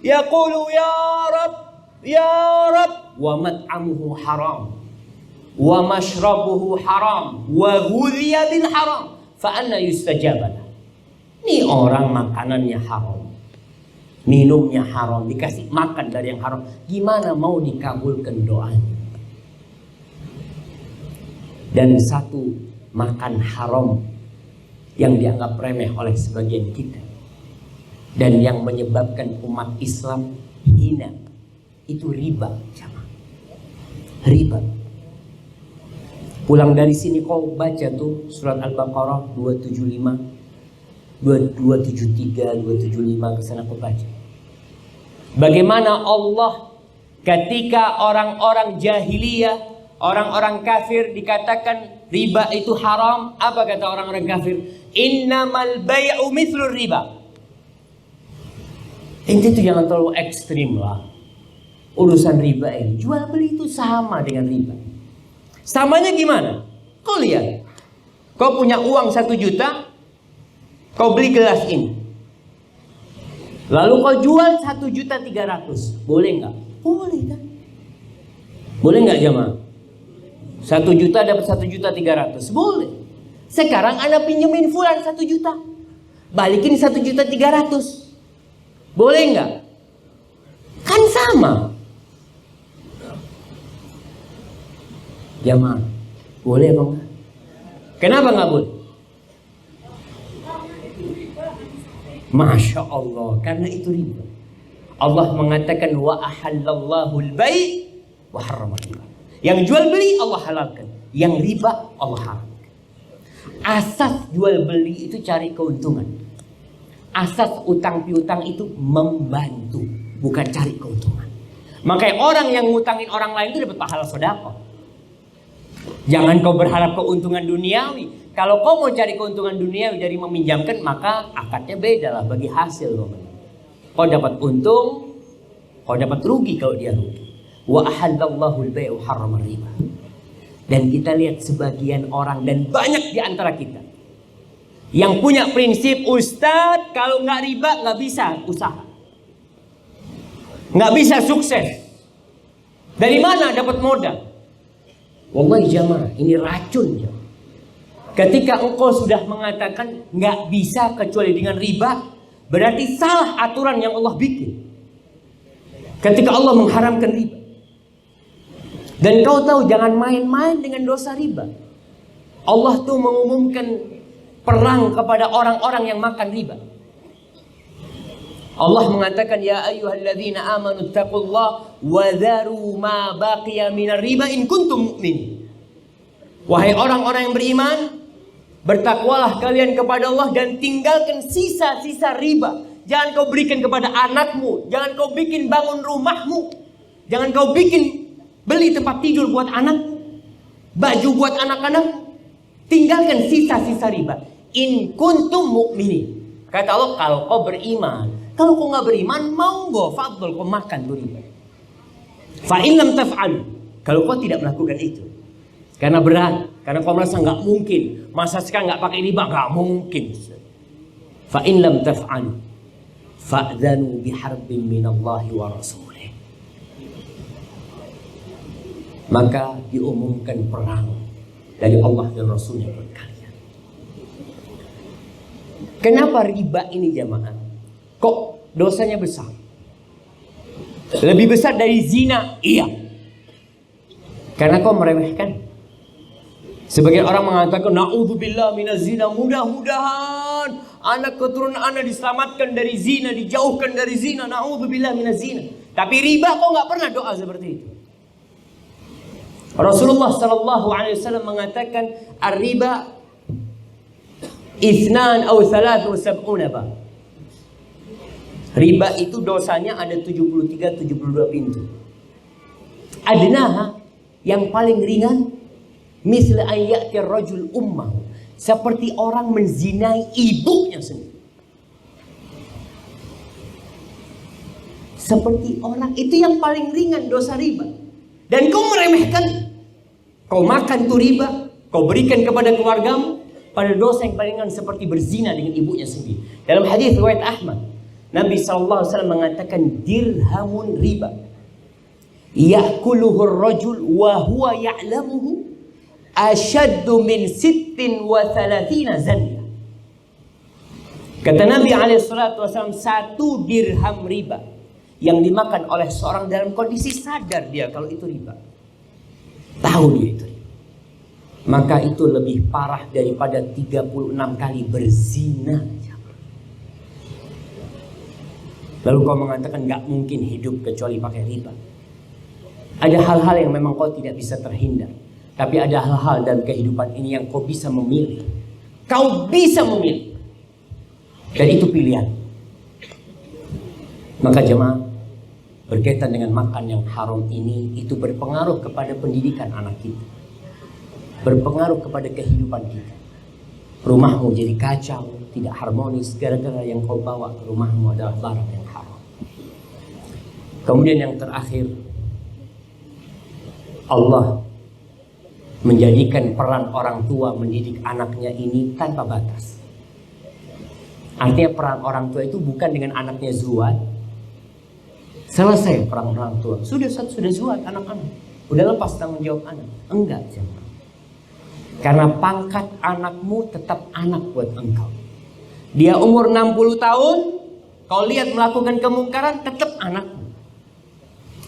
A: yaqulu Ya Rabb, Ya Rabb, wa mat'amuhu haram, wa mashrabuhu haram, wa ghudhiya bil haram, fa anna yustajabana. Ini orang makanannya haram, minumnya haram, dikasih makan dari yang haram. Gimana mau dikabulkan doanya? Dan satu makan haram yang dianggap remeh oleh sebagian kita dan yang menyebabkan umat Islam hina, itu riba. Riba. Pulang dari sini kau baca tuh surat Al-Baqarah 275, 273, 275 ke sana kau baca. Bagaimana Allah ketika orang-orang jahiliyah, orang-orang kafir dikatakan riba itu haram, apa kata orang-orang kafir? Innamal bay'u mithlur riba. Inti itu jangan terlalu ekstrim lah. Urusan riba ini, jual beli itu sama dengan riba. Samanya gimana? Kau lihat, kau punya uang 1 juta, kau beli gelas ini, lalu kau jual 1.300.000, boleh nggak? Boleh kan? Boleh nggak jamaah? 1 juta dapat 1.300.000, boleh. Sekarang Anda pinjemin fulan 1 juta, balikin 1.300.000, boleh nggak? Kan sama. Jamaah, boleh apa enggak? Kenapa nggak boleh? Masya Allah, karena itu riba. Allah mengatakan wa ahallallahu al-bai' wa harrama riba. Yang jual beli Allah halalkan, yang riba Allah haramkan. Asas jual beli itu cari keuntungan. Asas utang piutang itu membantu, bukan cari keuntungan. Makanya orang yang ngutangin orang lain itu dapat pahala sedekah. Jangan kau berharap keuntungan duniawi. Kalau kau mau cari keuntungan duniawi dari meminjamkan, maka akadnya beda lah bagi hasil. Kau dapat untung, kau dapat rugi kalau dia rugi. Wa ahallallahu al-bai'a wa harrama riba. Dan kita lihat sebagian orang dan banyak di antara kita yang punya prinsip, Ustadz kalau nggak riba nggak bisa usaha, nggak bisa sukses. Dari mana dapat modal? Wallahi jamaah, ini racun ya. Ketika engkau sudah mengatakan nggak bisa kecuali dengan riba, berarti salah aturan yang Allah bikin. Ketika Allah mengharamkan riba. Dan kau tahu jangan main-main dengan dosa riba. Allah tuh mengumumkan perang kepada orang-orang yang makan riba. Allah mengatakan, ya ayyuhalladzina amanu taqullaha wa dharu ma baqiya minar riba in kuntum mu'minin. Wahai orang-orang yang beriman, bertakwalah kalian kepada Allah dan tinggalkan sisa-sisa riba. Jangan kau berikan kepada anakmu, jangan kau bikin bangun rumahmu, jangan kau bikin beli tempat tidur buat anakmu, baju buat anak-anak. Tinggalkan sisa-sisa riba. In kuntum mu'minin. Kata Allah, kalau kau beriman. Kalau kau nggak beriman, mau go fadl kau makan tuh riba. Fa in lam taf'al. Kalau kau tidak melakukan itu, karena berat, karena kau merasa nggak mungkin, masa sekarang nggak pakai riba, nggak mungkin. Fa in lam taf'al, fa'dzanu biharbin minallahi wa rasulih. Maka diumumkan perang dari Allah dan Rasulnya buat kalian. Kenapa riba ini jamaah? Kok dosanya besar? Lebih besar dari zina? Iya. Karena kau meremehkan. Sebagian orang mengatakan, na'udzubillah minaz zina. Mudah-mudahan anak keturunan anak diselamatkan dari zina, dijauhkan dari zina. Na'udzubillah minaz zina. Tapi riba kau nggak pernah doa seperti itu. Rasulullah SAW mengatakan, ar-riba ithnan aw thalathu sab'una ba. Riba itu dosanya ada 73-72 pintu. Adnaha, yang paling ringan, misal ayyatir rajul ummah, seperti orang menzinai ibunya sendiri. Seperti orang, itu yang paling ringan dosa riba. Dan kau meremehkan. Kau makan tuh riba, kau berikan kepada keluargamu, pada dosa yang paling ringan seperti berzina dengan ibunya sendiri. Dalam hadis riwayat Ahmad, Nabi SAW mengatakan, dirhamun riba ya'kuluhu ar-rajul wa huwa ya'lamuhu ashaddu min 36 zanya. Kata Nabi SAW, 1 dirham riba yang dimakan oleh seorang dalam kondisi sadar dia kalau itu riba, tahu dia itu riba, maka itu lebih parah daripada 36 kali berzina. Lalu kau mengatakan gak mungkin hidup kecuali pakai riba. Ada hal-hal yang memang kau tidak bisa terhindar, tapi ada hal-hal dalam kehidupan ini yang kau bisa memilih. Kau bisa memilih, dan itu pilihan. Maka jemaah, berkaitan dengan makan yang haram ini, itu berpengaruh kepada pendidikan anak kita, berpengaruh kepada kehidupan kita. Rumahmu jadi kacau, tidak harmonis, gara-gara yang kau bawa ke rumahmu adalah barang yang haram. Kemudian yang terakhir, Allah menjadikan peran orang tua mendidik anaknya ini tanpa batas. Artinya peran orang tua itu bukan dengan anaknya zuat, selesai peran orang tua, sudah zuat anak-anak, udah lepas tanggung jawab anak. Enggak, jangan. Karena pangkat anakmu tetap anak buat engkau. Dia umur 60 tahun, kau lihat melakukan kemungkaran, tetap anakmu.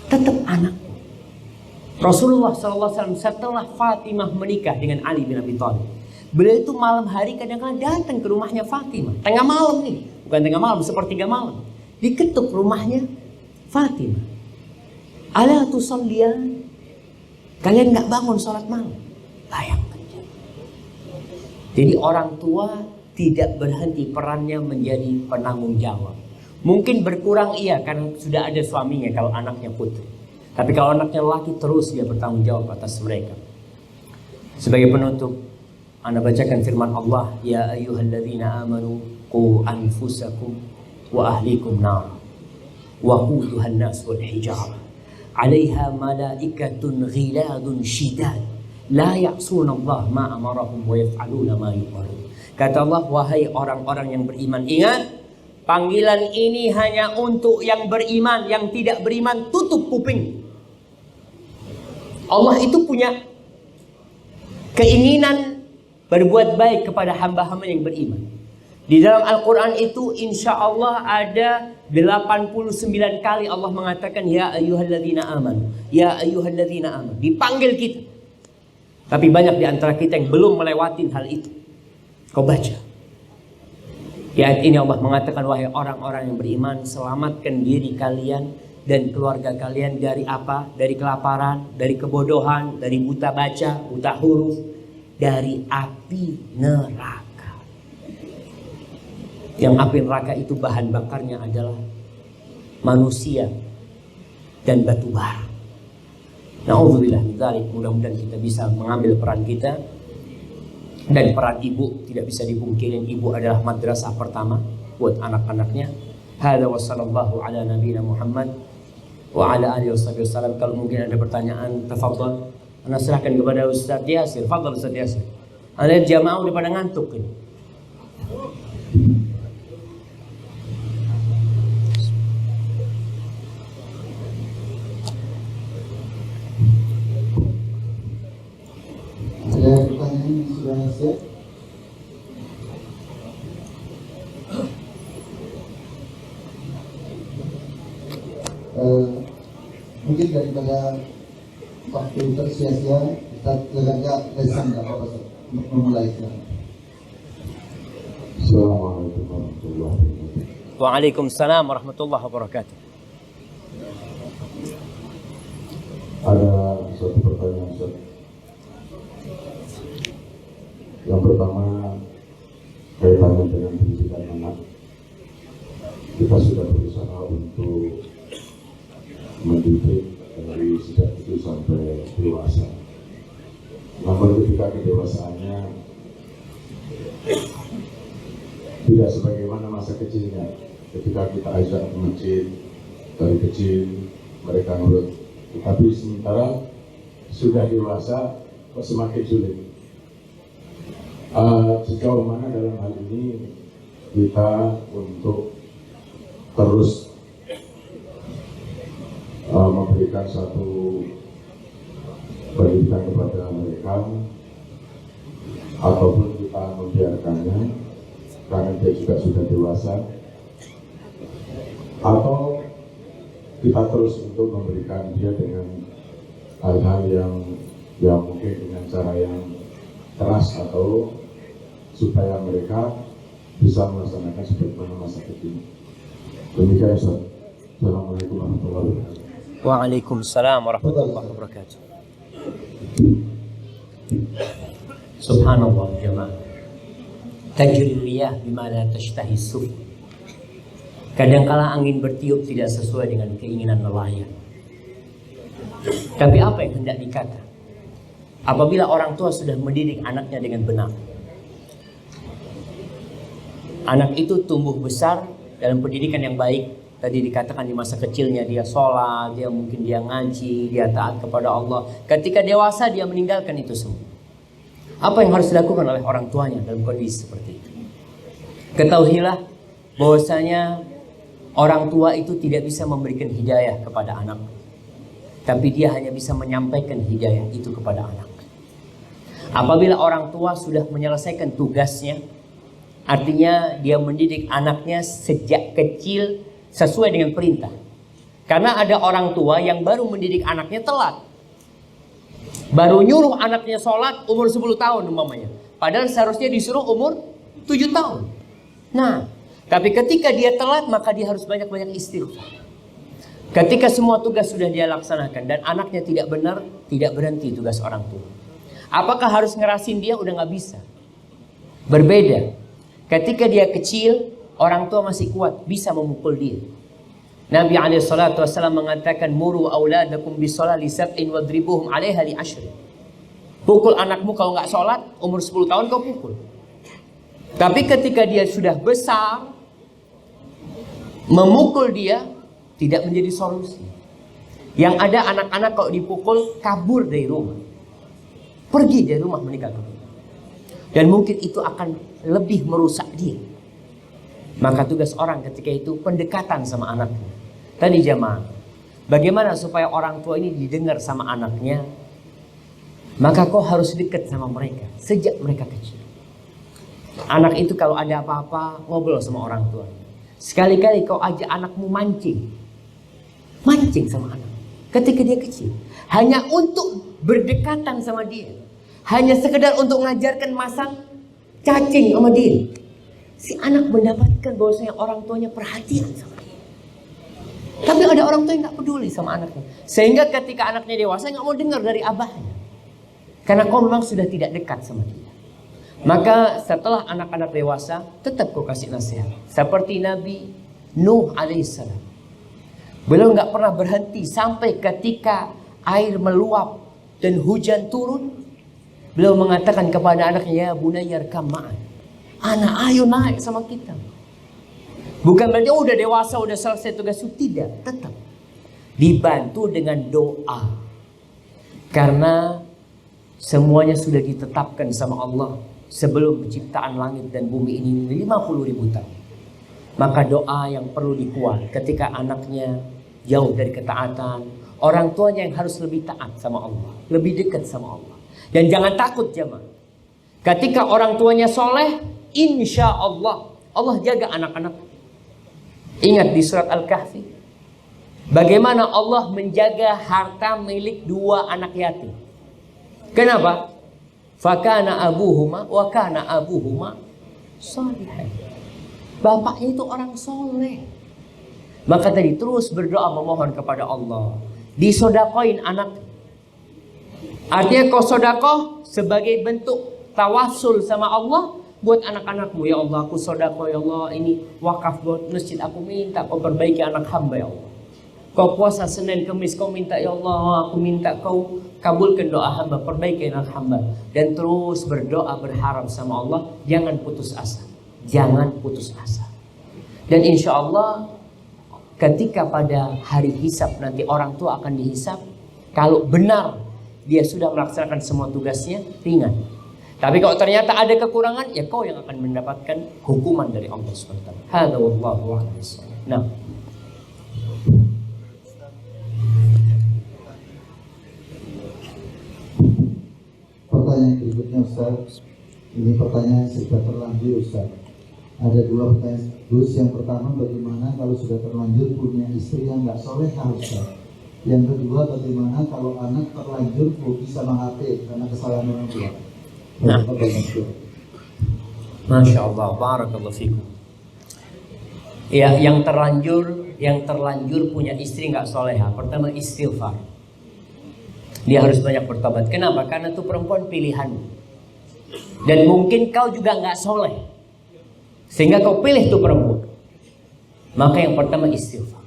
A: Tetap anakmu. Rasulullah SAW setelah Fatimah menikah dengan Ali bin Abi Thalib, beliau itu malam hari kadang-kadang datang ke rumahnya Fatimah. Tengah malam nih, bukan tengah malam, sepertiga malam. Diketuk rumahnya Fatimah. Ala tusalliyan, kalian gak bangun sholat malam? Bayangkan. Jadi orang tua tidak berhenti perannya menjadi penanggung jawab. Mungkin berkurang iya karena sudah ada suaminya kalau anaknya putri. Tapi kalau anaknya laki, terus dia bertanggung jawab atas mereka. Sebagai penutup, Anda bacakan firman Allah, ya ayyuhalladzina amanu qu anfusakum wa ahlikum nar wa quduhan nas wal hijarah 'alaiha malaikatun ghiladun shidad la ya'suna Allah ma amarahum wa yaf'aluna ma yu'marun. Kata Allah, wahai orang-orang yang beriman, ingat, panggilan ini hanya untuk yang beriman. Yang tidak beriman, tutup kuping. Allah itu punya keinginan berbuat baik kepada hamba-hamba yang beriman. Di dalam Al-Quran itu insya Allah ada 89 kali Allah mengatakan ya ayyuhalladzina amanu, ya ayyuhalladzina amanu. Dipanggil kita. Tapi banyak di antara kita yang belum melewatin hal itu. Kau baca. Di ayat ini Allah mengatakan, wahai orang-orang yang beriman, selamatkan diri kalian dan keluarga kalian dari apa? Dari kelaparan, dari kebodohan, dari buta baca, buta huruf, dari api neraka. Yang api neraka itu bahan bakarnya adalah manusia dan batu bara. Na'udzubillah min dzalik. Mudah-mudahan kita bisa mengambil peran kita. Dan peran ibu tidak bisa dipungkiri. Ibu adalah madrasah pertama buat anak-anaknya. Hadza wa sallallahu ala nabiyina Muhammad wa ala alihi wasallam. Kalau mungkin ada pertanyaan, tafadhal. Ana serahkan kepada Ustaz Yasir. Fadhal Ustaz Yasir. Ada jamaah udah pada ngantuk ini.
B: Ada pertanyaan yang sudah siap? Mungkin daripada waktu tersia-sia, kita agak lesan nggak apa-apa untuk memulai sekarang.
C: Assalamualaikum warahmatullahi wabarakatuh.
A: Waalaikumsalam warahmatullahi wabarakatuh.
C: Ada satu pertanyaan, Ustaz. Yang pertama, kaitannya dengan pendidikan anak. Kita sudah berusaha untuk mendidik dari sejak itu sampai dewasa. Namun ketika kedewasaannya tidak sebagaimana masa kecilnya. Ketika kita ajak ke masjid dari kecil, mereka nurut. Tetapi sementara sudah dewasa, kok semakin sulit. Sejauh mana dalam hal ini kita untuk terus memberikan satu pendidikan kepada mereka, ataupun kita membiarkannya karena dia juga sudah dewasa, atau kita terus untuk memberikan dia dengan hal-hal yang mungkin dengan cara yang keras, atau supaya mereka bisa melaksanakan sebagaimana masa kecil. Demikian, Ustaz. Assalamualaikum warahmatullahi wabarakatuh.
A: Waalaikumsalam warahmatullahi wabarakatuh. Subhanallah jemaah. Tajri riyah bima la tashtahi suf. Kadangkala angin bertiup tidak sesuai dengan keinginan nelayan. Tapi apa yang hendak dikata? Apabila orang tua sudah mendidik anaknya dengan benar, anak itu tumbuh besar dalam pendidikan yang baik. Tadi dikatakan di masa kecilnya dia sholat, dia mungkin dia ngaji, dia taat kepada Allah. Ketika dewasa dia meninggalkan itu semua. Apa yang harus dilakukan oleh orang tuanya dalam kondisi seperti itu? Ketahuilah bahwasanya orang tua itu tidak bisa memberikan hidayah kepada anak, tapi dia hanya bisa menyampaikan hidayah itu kepada anak. Apabila orang tua sudah menyelesaikan tugasnya, artinya dia mendidik anaknya sejak kecil sesuai dengan perintah. Karena ada orang tua yang baru mendidik anaknya telat. Baru nyuruh anaknya sholat umur 10 tahun umpamanya. Padahal seharusnya disuruh umur 7 tahun. Nah, tapi ketika dia telat maka dia harus banyak-banyak istighfar. Ketika semua tugas sudah dia laksanakan dan anaknya tidak benar, tidak berhenti tugas orang tua. Apakah harus ngerasin dia? Udah gak bisa. Berbeda. Ketika dia kecil, orang tua masih kuat, bisa memukul dia. Nabi SAW mengatakan, muru auladakum bisolah li sab'in wadribuhum alaiha li ashri. Pukul anakmu kalau nggak sholat, umur 10 tahun kau pukul. Tapi ketika dia sudah besar, memukul dia tidak menjadi solusi. Yang ada anak-anak kalau dipukul kabur dari rumah, pergi dari rumah meninggalkan rumah. Dan mungkin itu akan lebih merusak dia. Maka tugas orang ketika itu pendekatan sama anaknya. Tadi jamaah, bagaimana supaya orang tua ini didengar sama anaknya, Maka kau harus dekat sama mereka sejak mereka kecil. Anak itu kalau ada apa-apa ngobrol sama orang tua. Sekali-kali kau ajak anakmu mancing. Mancing sama anak ketika dia kecil. Hanya untuk berdekatan sama dia. Hanya sekedar untuk mengajarkan masang cacing sama dia. Si anak mendapatkan bahwasanya orang tuanya perhatian sama dia. Tapi ada orang tua yang gak peduli sama anaknya. Sehingga ketika anaknya dewasa gak mau dengar dari abahnya. Karena kau memang sudah tidak dekat sama dia. Maka setelah anak-anak dewasa, tetap kau kasih nasihat. Seperti Nabi Nuh alaihissalam. Beliau gak pernah berhenti sampai ketika air meluap dan hujan turun. Beliau mengatakan kepada anaknya, ya bunayya arkam ma'an. Anak, ayo naik sama kita. Bukan berarti udah dewasa, udah selesai tugas itu. Tidak, tetap dibantu dengan doa. Karena semuanya sudah ditetapkan sama Allah sebelum penciptaan langit dan bumi ini 50.000 tahun. Maka doa yang perlu dikuat ketika anaknya jauh dari ketaatan. Orang tuanya yang harus lebih taat sama Allah, lebih dekat sama Allah. Dan jangan takut jemaah. Ketika orang tuanya soleh, insya Allah Allah jaga anak-anak. Ingat di surat Al-Kahfi, bagaimana Allah menjaga harta milik dua anak yatim. Kenapa? Fakana abuhuma wa kana abuhuma sholihan. Bapaknya itu orang soleh. Maka tadi terus berdoa memohon kepada Allah. Disodakoin anak. Artinya kau sodakoh sebagai bentuk tawasul sama Allah buat anak-anakmu. Ya Allah, aku sodakoh, ya Allah, ini wakaf buat masjid, aku minta kau perbaiki anak hamba, ya Allah. Kau puasa Senin Kemis, kau minta, ya Allah, aku minta kau kabulkan doa hamba, perbaiki anak hamba. Dan terus berdoa berharap sama Allah. Jangan putus asa. Jangan putus asa. Dan insya Allah ketika pada hari hisab nanti orang tua akan dihisab, kalau benar dia sudah melaksanakan semua tugasnya, ringan. Tapi kalau ternyata ada kekurangan, ya kau yang akan mendapatkan hukuman dari Allah SWT. Hadza wallahu a'lam. Nah,
B: pertanyaan berikutnya Ustaz. Ini pertanyaan sudah terlanjur Ustaz. Ada dua pertanyaan. Terus yang pertama, bagaimana kalau sudah terlanjur punya istri yang nggak solehah Ustaz? Yang kedua, bagaimana kalau anak terlanjur hobi sama HP karena kesalahan orang tua?
A: Nah. Masya Allah, barakallahu fikum. Ya, yang terlanjur punya istri nggak solehah. Pertama, istighfar. Dia harus banyak bertobat. Kenapa? Karena itu perempuan pilihan. Dan mungkin kau juga nggak soleh, sehingga kau pilih tuh perempuan. Maka yang pertama istighfar.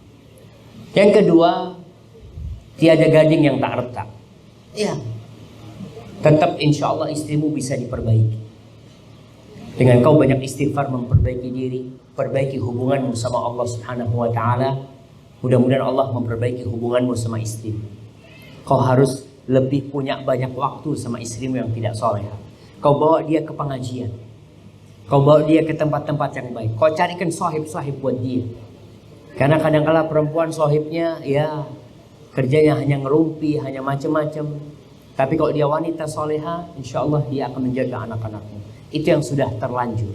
A: Yang kedua, tiada gading yang tak retak. Ya, tetap insya Allah istrimu bisa diperbaiki. Dengan kau banyak istighfar, memperbaiki diri, perbaiki hubunganmu sama Allah Subhanahu wa Ta'ala. Mudah-mudahan Allah memperbaiki hubunganmu sama istrimu. Kau harus lebih punya banyak waktu sama istrimu yang tidak soleh. Kau bawa dia ke pengajian. Kau bawa dia ke tempat-tempat yang baik. Kau carikan sohib-sohib buat dia. Karena kadang-kala perempuan sohibnya ya kerjanya hanya ngerumpi, hanya macam-macam. Tapi kalau dia wanita soleha, insya Allah dia akan menjaga anak-anaknya. Itu yang sudah terlanjur.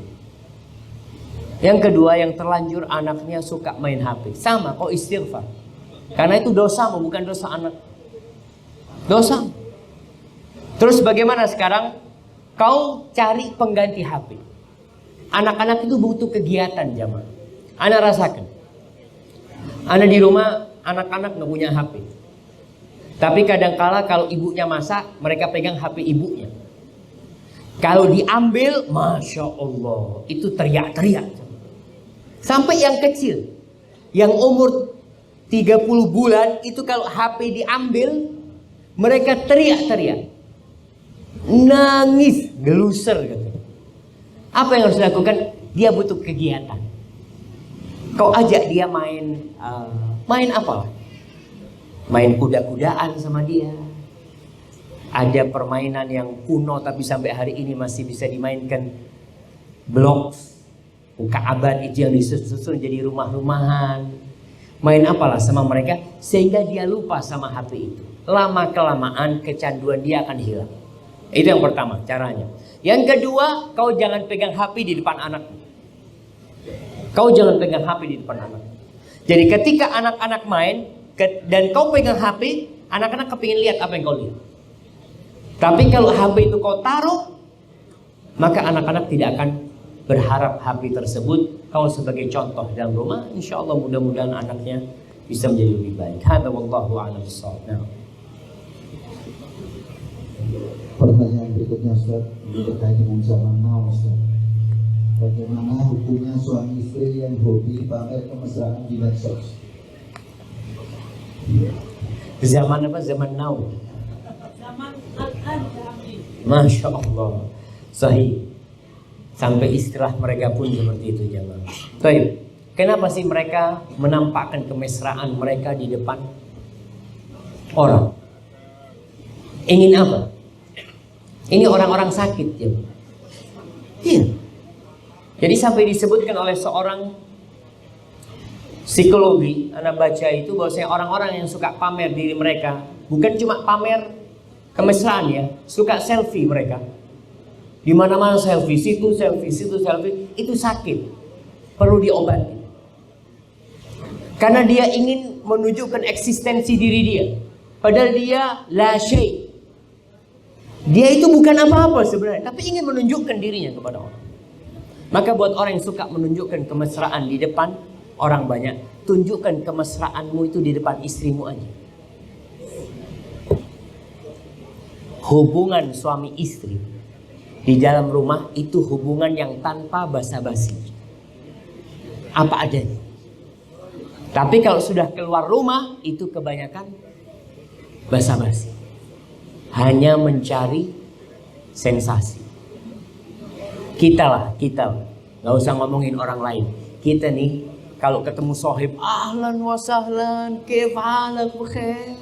A: Yang kedua, yang terlanjur anaknya suka main HP. Sama, kau istighfar. Karena itu dosamu, bukan dosa anak. Dosa. Terus bagaimana sekarang? Kau cari pengganti HP. Anak-anak itu butuh kegiatan jamaah. Anak rasakan. Anak di rumah, anak-anak nggak punya HP. Tapi kadang-kala kalau ibunya masak, mereka pegang HP ibunya. Kalau diambil, Masya Allah, itu teriak-teriak. Sampai yang kecil, yang umur 30 bulan, itu kalau HP diambil, mereka teriak-teriak. Nangis, geluser gitu. Apa yang harus dilakukan? Dia butuh kegiatan. Kau ajak dia main apa? Main kuda-kudaan sama dia. Ada permainan yang kuno tapi sampai hari ini masih bisa dimainkan. Blok, Ka'abah itu yang disusun jadi rumah-rumahan. Main apalah sama mereka sehingga dia lupa sama HP itu. Lama-kelamaan kecanduan dia akan hilang. Itu yang pertama caranya. Yang kedua, kau jangan pegang HP di depan anakmu. Kau jangan pegang HP di depan anak. Jadi ketika anak-anak main dan kau pegang HP, anak-anak kepingin lihat apa yang kau lihat. Tapi kalau HP itu kau taruh, maka anak-anak tidak akan berharap HP tersebut. Kau sebagai contoh dalam rumah, insya Allah mudah-mudahan anaknya bisa menjadi lebih baik. Hadza wallahu a'lam bishawab.
B: Pertanyaan berikutnya Ustaz, ini terkait dengan zaman now Ustaz. Bagaimana hukumnya suami istri yang hobi pamer kemesraan di medsos?
A: Zaman apa? Zaman now. Masya Allah. Sahih. Sampai istilah mereka pun seperti itu jemaah. Baik. Kenapa sih mereka menampakkan kemesraan mereka di depan orang? Ingin apa? Ini orang-orang sakit ya. Iya. Jadi sampai disebutkan oleh seorang psikologi, anak baca itu bahwasanya orang-orang yang suka pamer diri mereka, bukan cuma pamer kemesraan ya, suka selfie mereka. Di mana-mana selfie, situ selfie, situ selfie, itu sakit. Perlu diobati. Karena dia ingin menunjukkan eksistensi diri dia. Padahal dia la syai'. Dia itu bukan apa-apa sebenarnya, tapi ingin menunjukkan dirinya kepada orang. Maka buat orang yang suka menunjukkan kemesraan di depan orang banyak, tunjukkan kemesraanmu itu di depan istrimu aja. Hubungan suami istri di dalam rumah itu hubungan yang tanpa basa-basi. Apa adanya. Tapi kalau sudah keluar rumah itu kebanyakan basa-basi. Hanya mencari sensasi. Kita, nggak usah ngomongin orang lain. Kita nih, kalau ketemu sohib, ahlan wa sahlan, kif halak bukhair,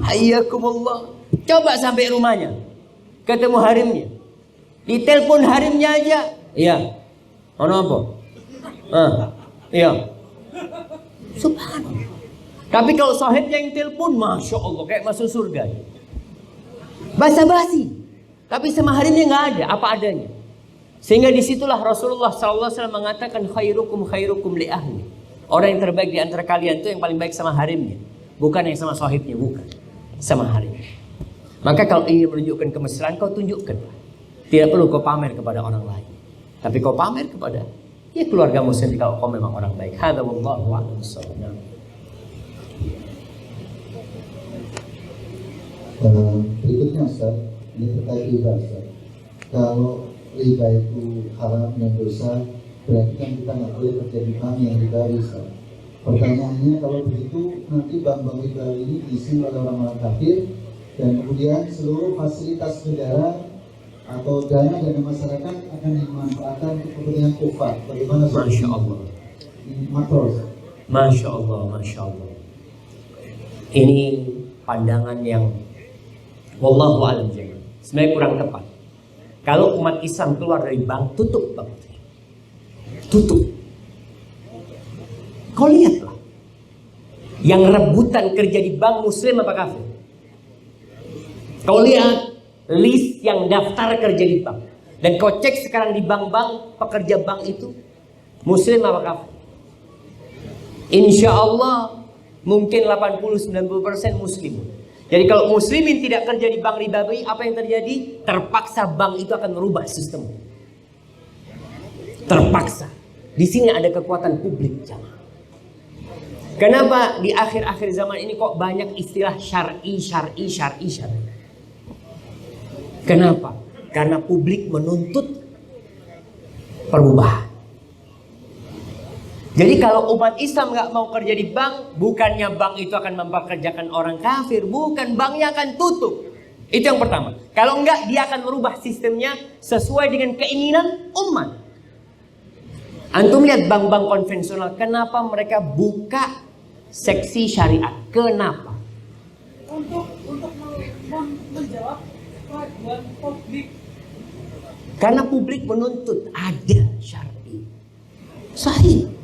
A: hayyakumullah. Coba sampai rumahnya, ketemu harimnya, ditelepon harimnya aja, iya, ono apa? Iya, subhanallah. Tapi kalau sohibnya yang telepon, masya Allah, kayak masuk surga. Basa-basi, tapi sama harimnya nggak ada, apa adanya. Sehingga disitulah Rasulullah SAW mengatakan khairukum li ahli. Orang yang terbaik di antara kalian itu yang paling baik sama harimnya, bukan yang sama sahibnya, bukan sama harimnya. Maka kalau ingin menunjukkan kemesraan, kau tunjukkan. Tidak perlu kau pamer kepada orang lain, tapi kau pamer kepada keluargamu sendiri kalau kau memang orang baik. Hadza wallahu a'lam bishawab.
B: Berikutnya Ustaz, ini terkait riba Ustaz. Kalau riba itu haram dan dosa, berarti kan kita nggak boleh kerja di bank yang ribawi Ustaz. Pertanyaannya, kalau begitu nanti bank-bank ribawi ini diisi oleh orang-orang kafir, dan kemudian seluruh fasilitas negara atau dana masyarakat akan dimanfaatkan untuk kepentingan kufar. Bagaimana Ustaz?
A: Masya Allah. Masya Allah, Masya Allah. Ini pandangan yang wallahu a'lam bishawab. Sebenarnya kurang tepat. Kalau umat Islam keluar dari bank, tutup bank. Tutup. Kau lihatlah. Yang rebutan kerja di bank muslim apa kafir? Kau lihat list yang daftar kerja di bank. Dan kau cek sekarang di bank-bank, pekerja bank itu muslim apa kafir? Insya Allah mungkin 80-90% muslim. Jadi kalau muslimin tidak kerja di bank ribawi, apa yang terjadi? Terpaksa bank itu akan merubah sistem. Terpaksa. Di sini ada kekuatan publik, jamaah. Kenapa di akhir-akhir zaman ini kok banyak istilah syar'i? Kenapa? Karena publik menuntut perubahan. Jadi kalau umat Islam nggak mau kerja di bank, bukannya bank itu akan mempekerjakan orang kafir, bukan, banknya akan tutup. Itu yang pertama. Kalau enggak, dia akan merubah sistemnya sesuai dengan keinginan umat. Antum lihat bank-bank konvensional, kenapa mereka buka seksi syariat? Kenapa?
D: Untuk menjawab kewajiban publik.
A: Karena publik menuntut ada syar'i. Sahih.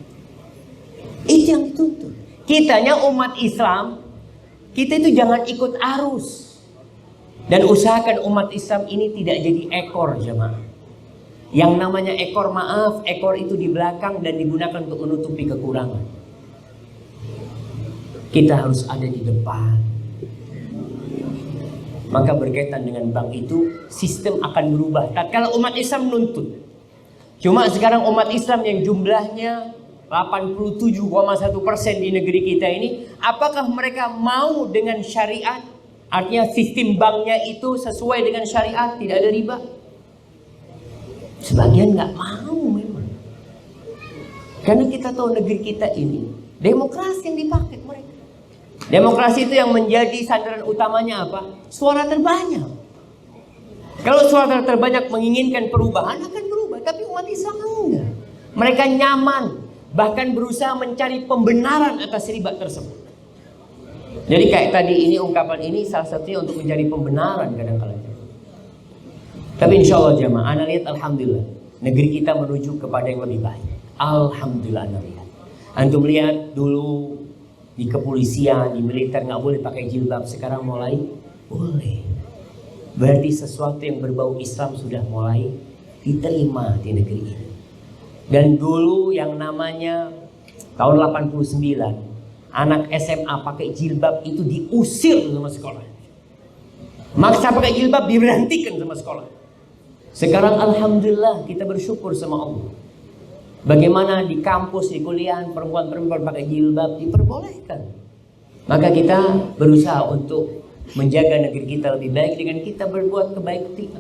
A: Itu yang dituntut. Kitanya umat Islam, kita itu jangan ikut arus. Dan usahakan umat Islam ini tidak jadi ekor, jemaah. Yang namanya ekor, maaf, ekor itu di belakang dan digunakan untuk menutupi kekurangan. Kita harus ada di depan. Maka berkaitan dengan bank itu, sistem akan berubah tatkala umat Islam menuntut. Cuma sekarang umat Islam yang jumlahnya 87,1% di negeri kita ini, apakah mereka mau dengan syariat? Artinya sistem banknya itu sesuai dengan syariat, tidak ada riba. Sebagian nggak mau memang. Karena kita tahu negeri kita ini demokrasi yang dipakai mereka. Demokrasi itu yang menjadi sandaran utamanya apa? Suara terbanyak. Kalau suara terbanyak menginginkan perubahan, akan berubah. Tapi umat Islam enggak. Mereka nyaman, bahkan berusaha mencari pembenaran atas riba tersebut. Jadi kayak tadi ini, ungkapan ini salah satunya untuk mencari pembenaran kadang-kadang. Tapi insya Allah jamaah, ana lihat alhamdulillah negeri kita menuju kepada yang lebih baik. Alhamdulillah ana lihat. Antum lihat dulu di kepolisian, di militer nggak boleh pakai jilbab, sekarang mulai boleh. Berarti sesuatu yang berbau Islam sudah mulai diterima di negeri ini. Dan dulu yang namanya tahun 89 anak SMA pakai jilbab itu diusir sama sekolah. Maksa pakai jilbab diberhentikan sama sekolah. Sekarang alhamdulillah kita bersyukur sama Allah. Bagaimana di kampus, di kuliah perempuan-perempuan pakai jilbab diperbolehkan. Maka kita berusaha untuk menjaga negeri kita lebih baik dengan kita berbuat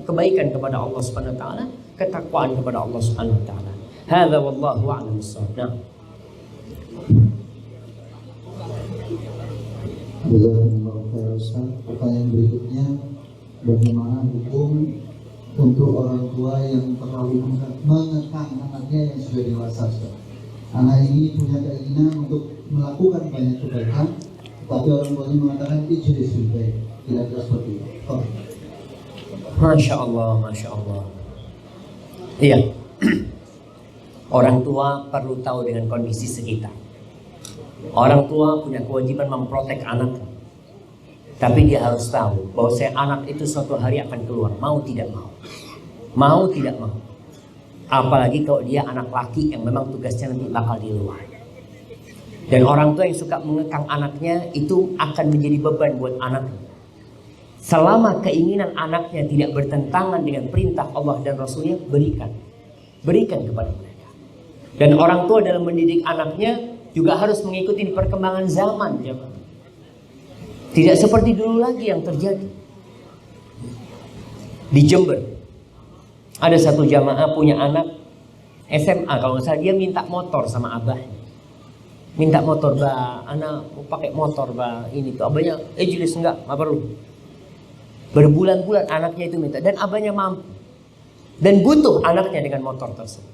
A: kebaikan kepada Allah Subhanahu wa taala, ketakwaan kepada Allah Subhanahu wa taala. Hadza wallahu a'lam bissawab.
B: Pertanyaan berikutnya, bagaimana hukum untuk orang tua yang terlalu mengekang anaknya yang sudah dewasa? Anak ini punya keinginan untuk melakukan banyak kebaikan, tapi orang tuanya mengatakan ijlis bil baik, tidak seperti itu.
A: Masya Allah, masya Allah. Iya. Orang tua perlu tahu dengan kondisi sekitar. Orang tua punya kewajiban memprotek anak. Tapi dia harus tahu bahwa anak itu suatu hari akan keluar, mau tidak mau. Mau tidak mau. Apalagi kalau dia anak laki yang memang tugasnya nanti bakal di luar. Dan orang tua yang suka mengekang anaknya itu akan menjadi beban buat anaknya. Selama keinginan anaknya tidak bertentangan dengan perintah Allah dan Rasulnya, berikan. Berikan kepada mereka. Dan orang tua dalam mendidik anaknya juga harus mengikuti perkembangan zaman. Tidak seperti dulu lagi yang terjadi. Di Jember ada satu jamaah punya anak SMA, kalau nggak salah, dia minta motor sama abahnya. Minta motor, bah, anak mau pakai motor, bah, ini tuh. Abahnya, jelas nggak perlu. Berbulan-bulan anaknya itu minta, dan abahnya mampu. Dan butuh anaknya dengan motor tersebut.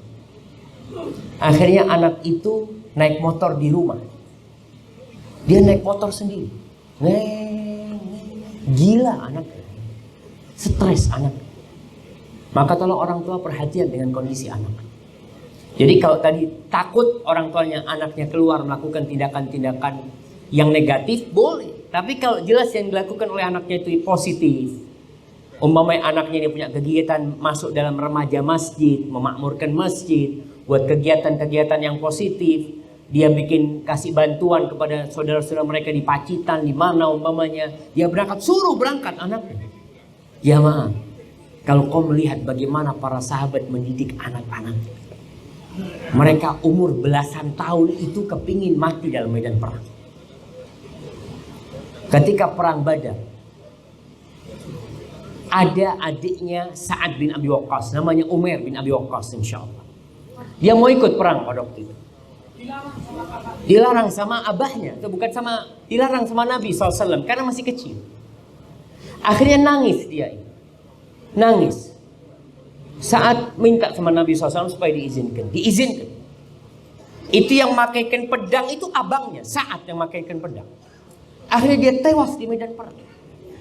A: Akhirnya anak itu naik motor di rumah. Dia naik motor sendiri. Gila anaknya. Stres anaknya. Maka tolong orang tua perhatian dengan kondisi anak. Jadi kalau tadi takut orang tuanya anaknya keluar melakukan tindakan-tindakan yang negatif, boleh. Tapi kalau jelas yang dilakukan oleh anaknya itu positif, umpamanya anaknya ini punya kegiatan masuk dalam remaja masjid, memakmurkan masjid, buat kegiatan-kegiatan yang positif, dia bikin kasih bantuan kepada saudara-saudara mereka di Pacitan, di mana umpamanya, dia berangkat, suruh berangkat anaknya. Ya maaf, kalau kau melihat bagaimana para sahabat mendidik anak-anak, mereka umur belasan tahun itu kepingin mati dalam medan perang. Ketika perang Badar, ada adiknya Sa'ad bin Abi Waqqas, namanya Umair bin Abi Waqqas, insyaallah. Dia mau ikut perang pada waktu itu. Dilarang sama abahnya, atau bukan sama, dilarang sama Nabi SAW karena masih kecil. Akhirnya nangis dia, nangis. Saat minta sama Nabi SAW supaya diizinkan, diizinkan. Itu yang makaikan pedang itu abangnya, Sa'ad yang makaikan pedang. Akhirnya dia tewas di medan perang.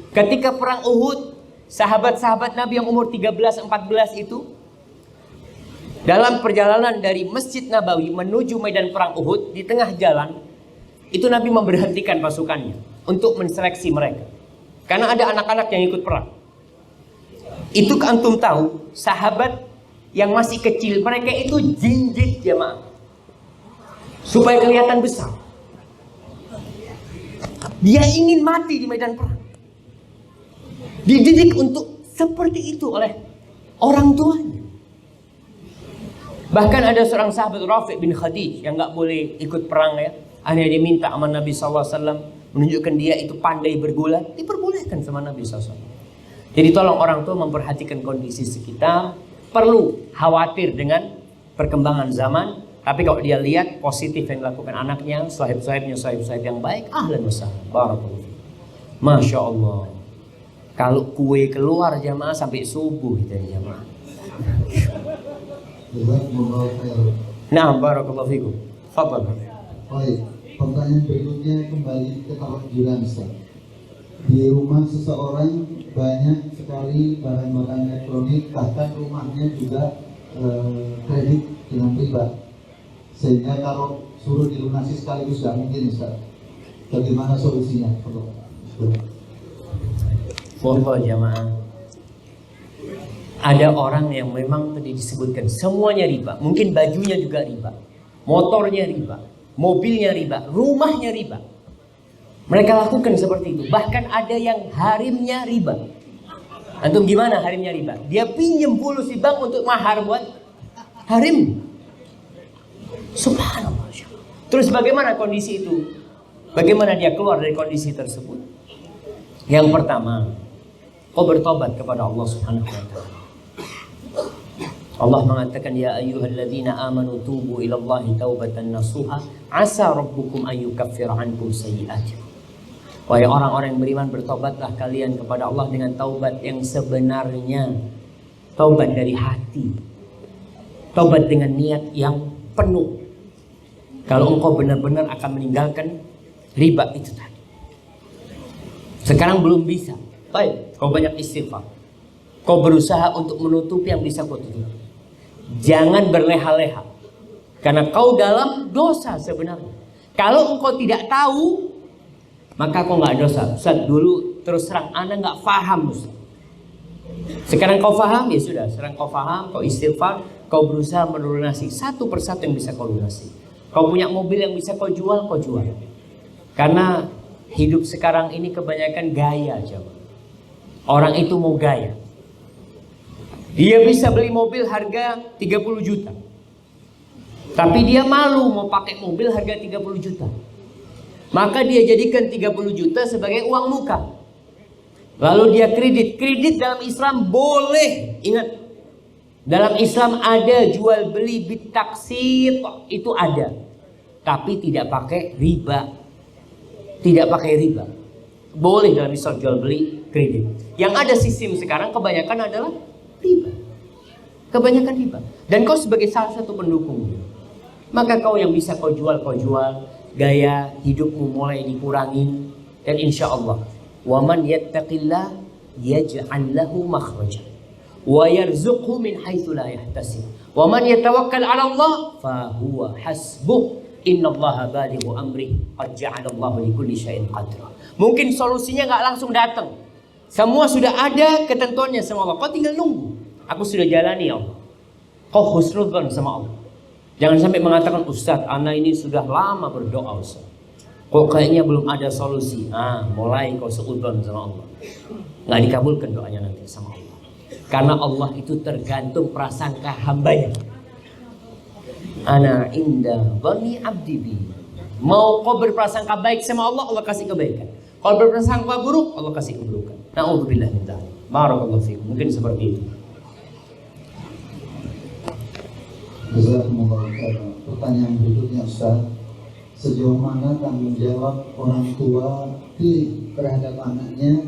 A: Ketika perang Uhud, sahabat-sahabat Nabi yang umur 13-14 itu, dalam perjalanan dari Masjid Nabawi menuju medan perang Uhud, di tengah jalan, itu Nabi memberhentikan pasukannya untuk menseleksi mereka. Karena ada anak-anak yang ikut perang. Itu antum tahu, sahabat yang masih kecil, mereka itu jinjit jamaah, supaya kelihatan besar. Dia ingin mati di medan perang. Dididik untuk seperti itu oleh orang tuanya. Bahkan ada seorang sahabat Rafi' bin Khadij yang nggak boleh ikut perang ya. Hanya diminta sama Nabi SAW menunjukkan dia itu pandai bergulat, diperbolehkan sama Nabi SAW. Jadi tolong orang tua memperhatikan kondisi sekitar. Perlu khawatir dengan perkembangan zaman, tapi kalau dia lihat positif yang dilakukan anaknya, sahib-sahibnya sahib-sahib yang baik, ahlan wa sahlan. Barakallahu fiik. Masya Allah. Kalau kue keluar jamaah sampai subuh dari jamaah. Nah, barakallahu fiikum. Fadhal.
B: Baik, pertanyaan berikutnya kembali ke terlanjuran Ustaz. Di rumah seseorang banyak sekali barang-barang elektronik, bahkan rumahnya juga kredit dengan riba, sehingga kalau suruh dilunasi sekaligus gak mungkin Ustaz. Bagaimana solusinya?
A: Wallah jamaah, ada orang yang memang tadi disebutkan semuanya riba. Mungkin bajunya juga riba, motornya riba, mobilnya riba, rumahnya riba. Mereka lakukan seperti itu. Bahkan ada yang harimnya riba. Antum gimana harimnya riba? Dia pinjam puluh si bank untuk mahar buat harim. Subhanallah. Terus bagaimana kondisi itu? Bagaimana dia keluar dari kondisi tersebut? Yang pertama, kau bertobat kepada Allah Subhanahu wa taala. Allah mengatakan, ya ayyuhalladzina amanu tubu ilallahi taubatan nasuha asa rabbukum an yukaffira ankum sayyi'atikum. Wahai orang-orang yang beriman, bertobatlah kalian kepada Allah dengan taubat yang sebenarnya, taubat dari hati, taubat dengan niat yang penuh. Kalau engkau benar-benar akan meninggalkan riba itu tadi. Sekarang belum bisa, baik, kau banyak istighfar, kau berusaha untuk menutupi yang bisa kau tutupi. Jangan berleha-leha, karena kau dalam dosa sebenarnya. Kalau engkau tidak tahu, maka kau nggak dosa. Ustaz, dulu terus terang Anda nggak paham Ustaz. Sekarang kau paham, ya sudah. Sekarang kau paham, kau istighfar, kau berusaha melunasi satu persatu yang bisa kau lunasi. Kau punya mobil yang bisa kau jual, kau jual. Karena hidup sekarang ini kebanyakan gaya aja. Orang itu mau gaya. Dia bisa beli mobil harga 30 juta. Tapi dia malu mau pakai mobil harga 30 juta. Maka dia jadikan 30 juta sebagai uang muka. Lalu dia kredit. Kredit dalam Islam boleh. Ingat, dalam Islam ada jual beli bitaksit, itu ada. Tapi tidak pakai riba. Tidak pakai riba. Boleh dalam Islam jual beli kredit. Yang ada sistem sekarang kebanyakan adalah riba. Kebanyakan riba. Dan kau sebagai salah satu pendukung, maka kau yang bisa kau jual, kau jual. Gaya hidupmu mulai dikurangi. Dan insya Allah, wa man yattaqillah yaj'al lahu makhraja wa yarzuqhu min haitsu la yahtasib wa man yatawakkal 'ala Allah fa huwa hasbuh innallaha balighu amri qad ja'ala Allahu likulli syai'in qadra. Mungkin solusinya nggak langsung datang. Semua sudah ada ketentuannya sama Allah. Kau tinggal nunggu. Aku sudah jalani ya Allah. Kau husnudzon sama Allah. Jangan sampai mengatakan, Ustaz, ana ini sudah lama berdoa Ustaz, kok kayaknya belum ada solusi. Mulai kau seudon sama Allah, nggak dikabulkan doanya nanti sama Allah. Karena Allah itu tergantung prasangka hambanya. Ana inda dhanni abdi bi. Mau kau berprasangka baik sama Allah, Allah kasih kebaikan. Kalau berprasangka buruk, Allah kasih keburukan. Na'udzubillah min dzalik. Barakallahu fiikum. Mungkin seperti itu.
B: Pertanyaan berikutnya Ustaz, sejauh mana tanggung jawab orang tua terhadap anaknya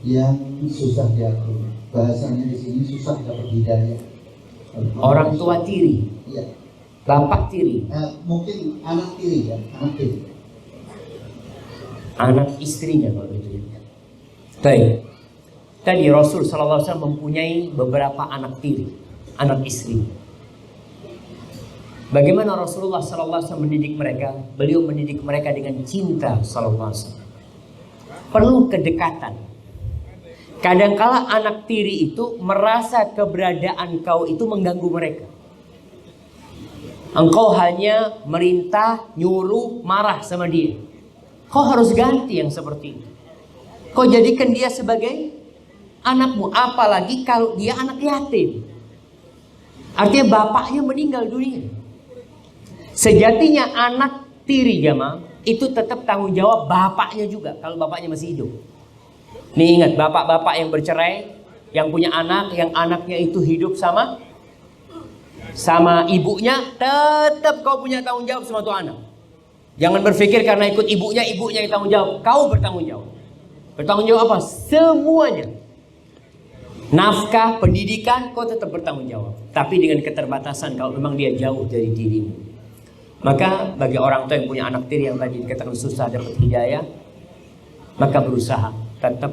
B: yang susah diatur? Bahasanya di sini susah dapat hidayah.
A: Orang tua tiri,
B: ya.
A: Bapak tiri,
B: mungkin anak tiri ya, anak tiri.
A: Anak istrinya kalau itu ya. Baik. Tadi Rasul SAW mempunyai beberapa anak tiri, anak istri. Bagaimana Rasulullah SAW mendidik mereka? Beliau mendidik mereka dengan cinta SAW. Perlu kedekatan. Kadangkala anak tiri itu merasa keberadaan kau itu mengganggu mereka. Engkau hanya merintah, nyuruh, marah sama dia. Kau harus ganti yang seperti itu. Kau jadikan dia sebagai anakmu. Apalagi kalau dia anak yatim. Artinya bapaknya meninggal dunia. Sejatinya anak tiri jamaah itu tetap tanggung jawab bapaknya juga kalau bapaknya masih hidup. Nih ingat, bapak-bapak yang bercerai, yang punya anak, yang anaknya itu hidup sama ibunya, tetap kau punya tanggung jawab sama tuh anak. Jangan berpikir karena ikut ibunya yang tanggung jawab. Kau bertanggung jawab. Bertanggung jawab apa? Semuanya. Nafkah, pendidikan, kau tetap bertanggung jawab. Tapi dengan keterbatasan kalau memang dia jauh dari dirimu. Maka bagi orang tua yang punya anak tiri yang tadi dikatakan susah dapat hidayah, maka berusaha tetap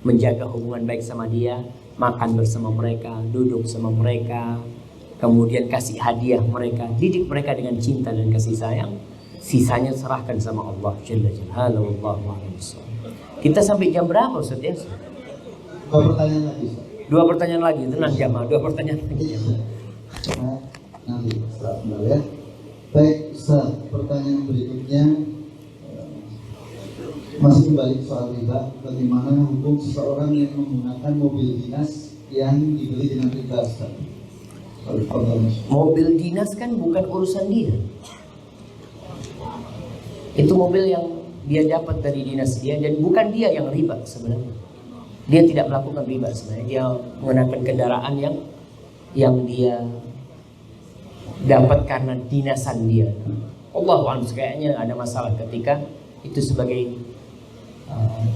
A: menjaga hubungan baik sama dia, makan bersama mereka, duduk sama mereka, kemudian kasih hadiah mereka, didik mereka dengan cinta dan kasih sayang. Sisanya serahkan sama Allah Jalla Jalaluhu. Wallahu a'lam bishawab. Kita sampai jam berapa Ustaz ya?
B: 2 pertanyaan lagi Ustaz.
A: 2 pertanyaan lagi, tenang jamaah, 2 pertanyaan lagi.
B: Nanti setelah kembali ya. Baik Ustaz, pertanyaan berikutnya masih kembali soal riba. Bagaimana hukum seseorang yang menggunakan mobil dinas yang dibeli dengan riba Ustaz?
A: Mobil dinas kan bukan urusan dia. Itu mobil yang dia dapat dari dinas dia dan bukan dia yang riba sebenarnya. Dia tidak melakukan riba sebenarnya. Dia menggunakan kendaraan yang dia dapat karena dinasan dia. Allahu a'lam, kayaknya ada masalah ketika itu sebagai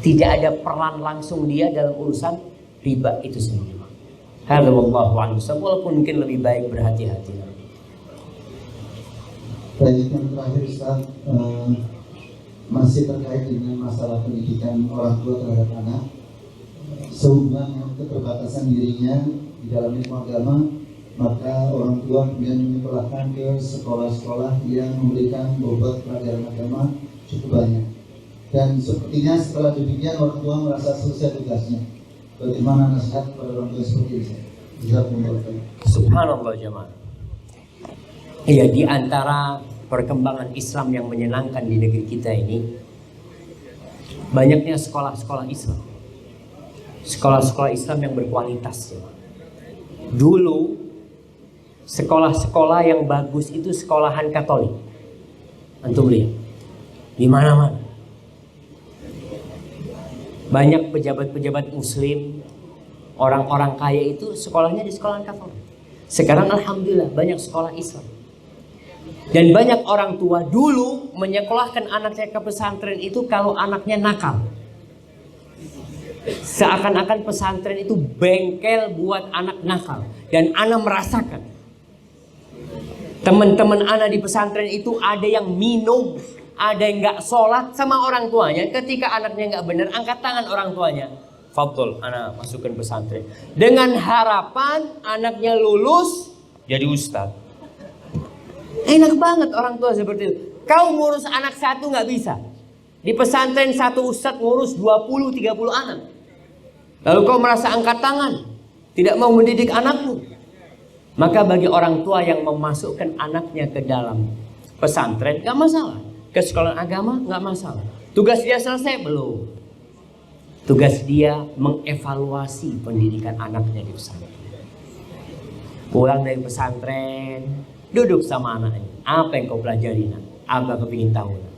A: tidak ada peran langsung dia dalam urusan riba itu sendiri. Hadza wallahu a'lam, walaupun mungkin lebih baik berhati-hati.
B: Baik, yang terakhir Ustaz, masih terkait dengan masalah pendidikan orang tua terhadap anak, sehubungan dengan keterbatasan dirinya di dalam ilmu agama, maka orang tua kemudian menyekolahkan ke sekolah-sekolah yang memberikan bobot pelajaran agama cukup banyak. Dan sepertinya setelah demikian orang tua merasa selesai tugasnya. Bagaimana nasihat kepada orang tua seperti ini?
A: Subhanallah jemaah. Iya, di antara perkembangan Islam yang menyenangkan di negeri kita ini, banyaknya sekolah-sekolah Islam. Sekolah-sekolah Islam yang berkualitas. Dulu sekolah-sekolah yang bagus itu sekolahan Katolik. Antum lihat di mana-mana. Banyak pejabat-pejabat Muslim, orang-orang kaya itu sekolahnya di sekolahan Katolik. Sekarang alhamdulillah banyak sekolah Islam. Dan banyak orang tua dulu menyekolahkan anaknya ke pesantren itu kalau anaknya nakal. Seakan-akan pesantren itu bengkel buat anak nakal. Dan anak merasakan teman-teman anak di pesantren itu ada yang minum, ada yang gak sholat sama orang tuanya. Ketika anaknya gak benar, angkat tangan orang tuanya, fadhol, anak masukkan pesantren. Dengan harapan anaknya lulus jadi ustaz. Enak banget orang tua seperti itu. Kau ngurus anak satu gak bisa. Di pesantren satu ustaz ngurus 20-30 anak. Lalu kau merasa angkat tangan, tidak mau mendidik anakmu. Maka bagi orang tua yang memasukkan anaknya ke dalam pesantren gak masalah. Ke sekolah agama gak masalah. Tugas dia selesai belum? Tugas dia mengevaluasi pendidikan anaknya di pesantren. Pulang dari pesantren, duduk sama anaknya. Apa yang kau pelajari nak? Apa kau ingin tahu nak?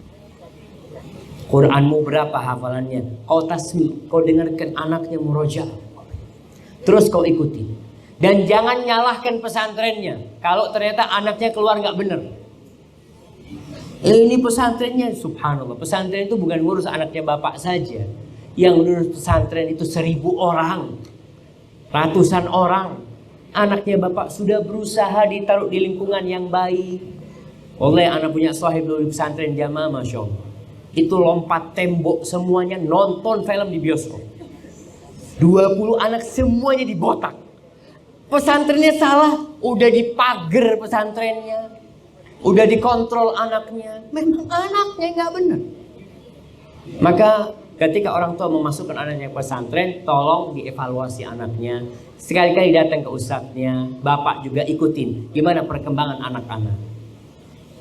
A: Quranmu berapa hafalannya? Kau tasmi, kau dengarkan anaknya murojaah. Terus kau ikuti. Dan jangan nyalahkan pesantrennya kalau ternyata anaknya keluar nggak benar. Ini pesantrennya, subhanallah. Pesantren itu bukan ngurus anaknya bapak saja. Yang ngurus pesantren itu 1000 orang, ratusan orang. Anaknya bapak sudah berusaha ditaruh di lingkungan yang baik. Oleh anak punya sahib di pesantren jamaah, masya Allah. Itu lompat tembok semuanya, nonton film di bioskop. 20 anak semuanya dibotak. Pesantrennya salah, udah dipager pesantrennya, udah dikontrol anaknya. Memang anaknya nggak benar. Maka ketika orang tua memasukkan anaknya ke pesantren, tolong dievaluasi anaknya. Sekali-kali datang ke ustadznya, bapak juga ikutin gimana perkembangan anak-anak.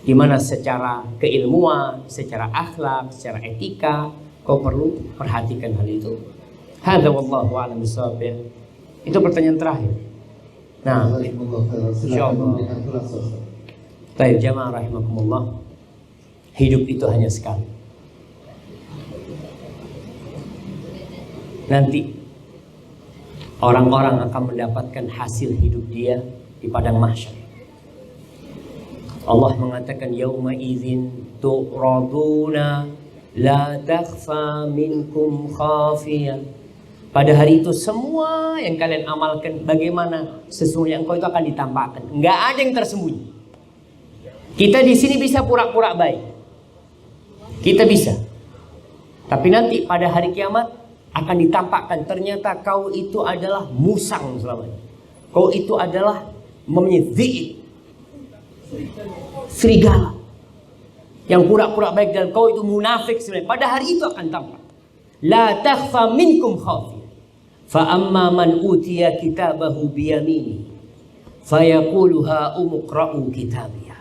A: Gimana secara keilmuan, secara akhlak, secara etika, kau perlu perhatikan hal itu. Hadza wallahu a'lam bishawab. Itu pertanyaan terakhir. Nah, insyaallah. Baik, jamaah rahimakumullah. Hidup itu hanya sekali. Nanti orang-orang akan mendapatkan hasil hidup dia di padang mahsyar. Allah mengatakan yauma idzin tu'raduna la takhfa minkum khafiyah. Pada hari itu semua yang kalian amalkan bagaimana sesungguhnya engkau itu akan ditampakkan. Enggak ada yang tersembunyi. Kita di sini bisa pura-pura baik. Kita bisa. Tapi nanti pada hari kiamat akan ditampakkan ternyata kau itu adalah musang selamanya. Kau itu adalah menyezik serigala yang pura-pura baik dan kau itu munafik sebenarnya. Pada hari itu akan tampak. La takhfa minkum khafiyah. Fa amma man utiya kitabahu biyamini fayaqulu ha umqra'u kitabiyah.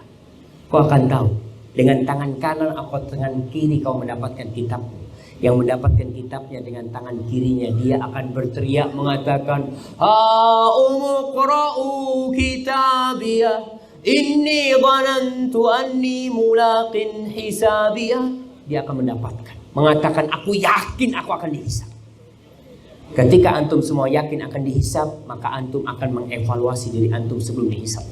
A: Kau akan tahu dengan tangan kanan atau tangan kiri kau mendapatkan kitabmu. Yang mendapatkan kitabnya dengan tangan kirinya dia akan berteriak mengatakan ha umqra'u kitabiyah inni dhanantu anni mulaqin hisabiyah. Dia akan mendapatkan, mengatakan aku yakin aku akan dihisab. Ketika antum semua yakin akan dihisab, maka antum akan mengevaluasi diri antum sebelum dihisab.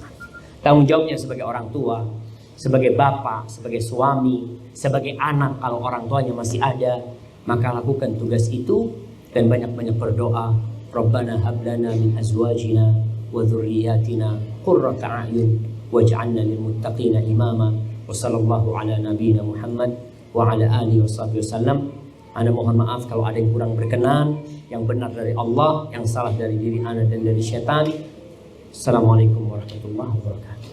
A: Tanggung jawabnya sebagai orang tua, sebagai bapak, sebagai suami, sebagai anak kalau orang tuanya masih ada, maka lakukan tugas itu dan banyak-banyak berdoa. Rabbana hab lana min azwajina wa dzurriyyatina qurrata a'yun waj'alna lil muttaqina imama. Wa sallallahu ala nabiyyina Muhammad wa ala alihi washabbihi wasallam. Ana mohon maaf kalau ada yang kurang berkenan, yang benar dari Allah, yang salah dari diri ana dan dari syaitan. Assalamualaikum warahmatullahi wabarakatuh.